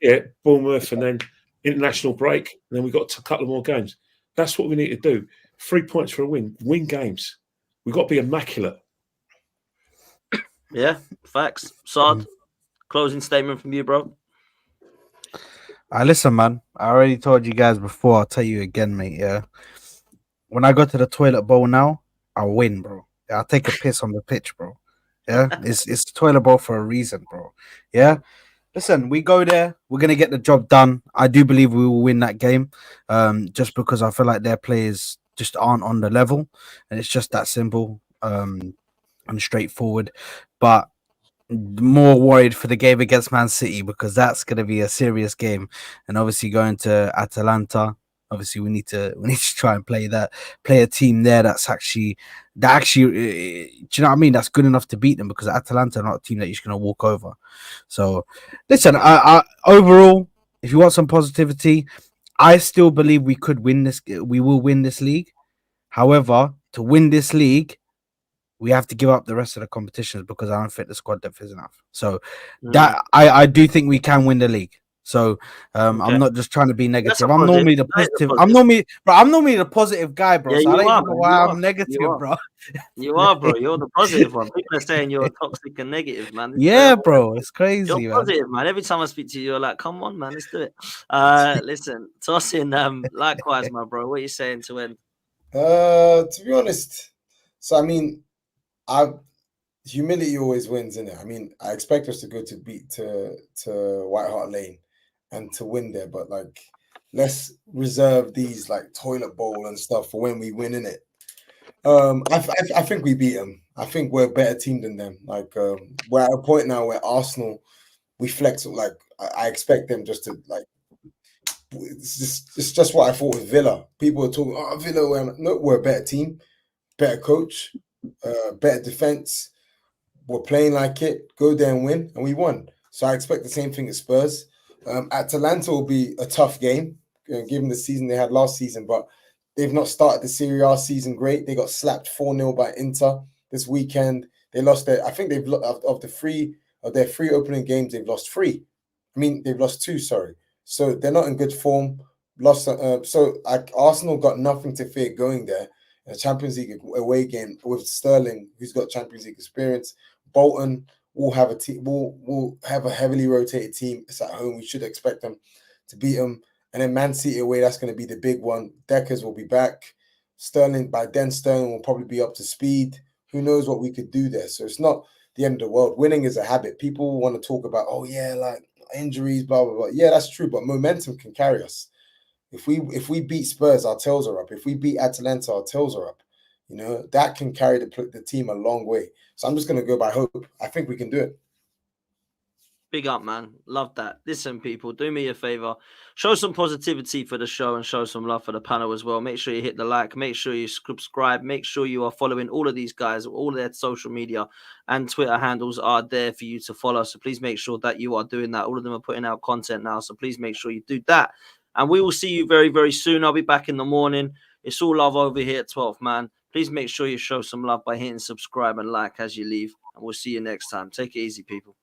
Yeah, Bournemouth, and then international break, and then we got a couple of more games. That's what we need to do. 3 points for a win. Win games. We've got to be immaculate. Yeah, facts. Sard, closing statement from you, bro. Listen, man. I already told you guys before. I'll tell you again, mate. Yeah. When I go to the toilet bowl now, I'll win, bro. I'll take a piss on the pitch, bro. Yeah, it's the toilet bowl for a reason, bro. Yeah. Listen, we go there. We're gonna get the job done. I do believe we will win that game. Just because I feel like their players just aren't on the level, and it's just that simple. And straightforward. But more worried for the game against Man City because that's going to be a serious game, and obviously going to Atalanta. Obviously, we need to try and play a team there do you know what I mean? That's good enough to beat them, because Atalanta are not a team that you're just going to walk over. So, listen, I overall, if you want some positivity, I still believe we could win this. We will win this league. However, to win this league, we have to give up the rest of the competitions because I don't think the squad depth is enough. So that I do think we can win the league. So I'm not just trying to be negative. I'm normally the positive. I'm normally the positive guy, bro. Yeah, so I don't you even know why I'm negative, bro. You are, bro. You're the positive one. People are saying you're toxic and negative, man. Yeah, bro. It's crazy, You're positive, man. Every time I speak to you, you're like, come on, man, let's do it. Listen, tossing, likewise, my bro. What are you saying to end? To be honest, so I mean, humility always wins, innit? I mean, I expect us to go to White Hart Lane and to win there, but like, let's reserve these like toilet bowl and stuff for when we win, innit? I think we beat them. I think we're a better team than them. Like, we're at a point now where Arsenal, we flex. Like, I expect them just to like. It's just what I thought with Villa. People are talking, oh, Villa. No, we're a better team, better coach, better defense. We're playing like it. Go there and win, and we won. So I expect the same thing at Spurs. Atalanta will be a tough game, given the season they had last season, but they've not started the Serie A season great. They got slapped 4-0 by Inter this weekend. They lost I think they've of their three opening games, they've lost 3. I mean, they've lost 2. Sorry. So they're not in good form. Arsenal got nothing to fear going there. A Champions League away game with Sterling, who's got Champions League experience. Bolton will have a team. Will have a heavily rotated team. It's at home. We should expect them to beat them. And then Man City away, that's going to be the big one. Deckers will be back. Sterling will probably be up to speed. Who knows what we could do there? So it's not the end of the world. Winning is a habit. People want to talk about, oh yeah, like injuries, blah blah blah. Yeah, that's true, but momentum can carry us. If we beat Spurs, our tails are up. If we beat Atalanta, our tails are up. You know, that can carry the team a long way. So I'm just going to go by hope. I think we can do it. Big up, man. Love that. Listen, people, do me a favor. Show some positivity for the show and show some love for the panel as well. Make sure you hit the like. Make sure you subscribe. Make sure you are following all of these guys. All their social media and Twitter handles are there for you to follow. So please make sure that you are doing that. All of them are putting out content now. So please make sure you do that. And we will see you very, very soon. I'll be back in the morning. It's all love over here at 12, man. Please make sure you show some love by hitting subscribe and like as you leave. And we'll see you next time. Take it easy, people.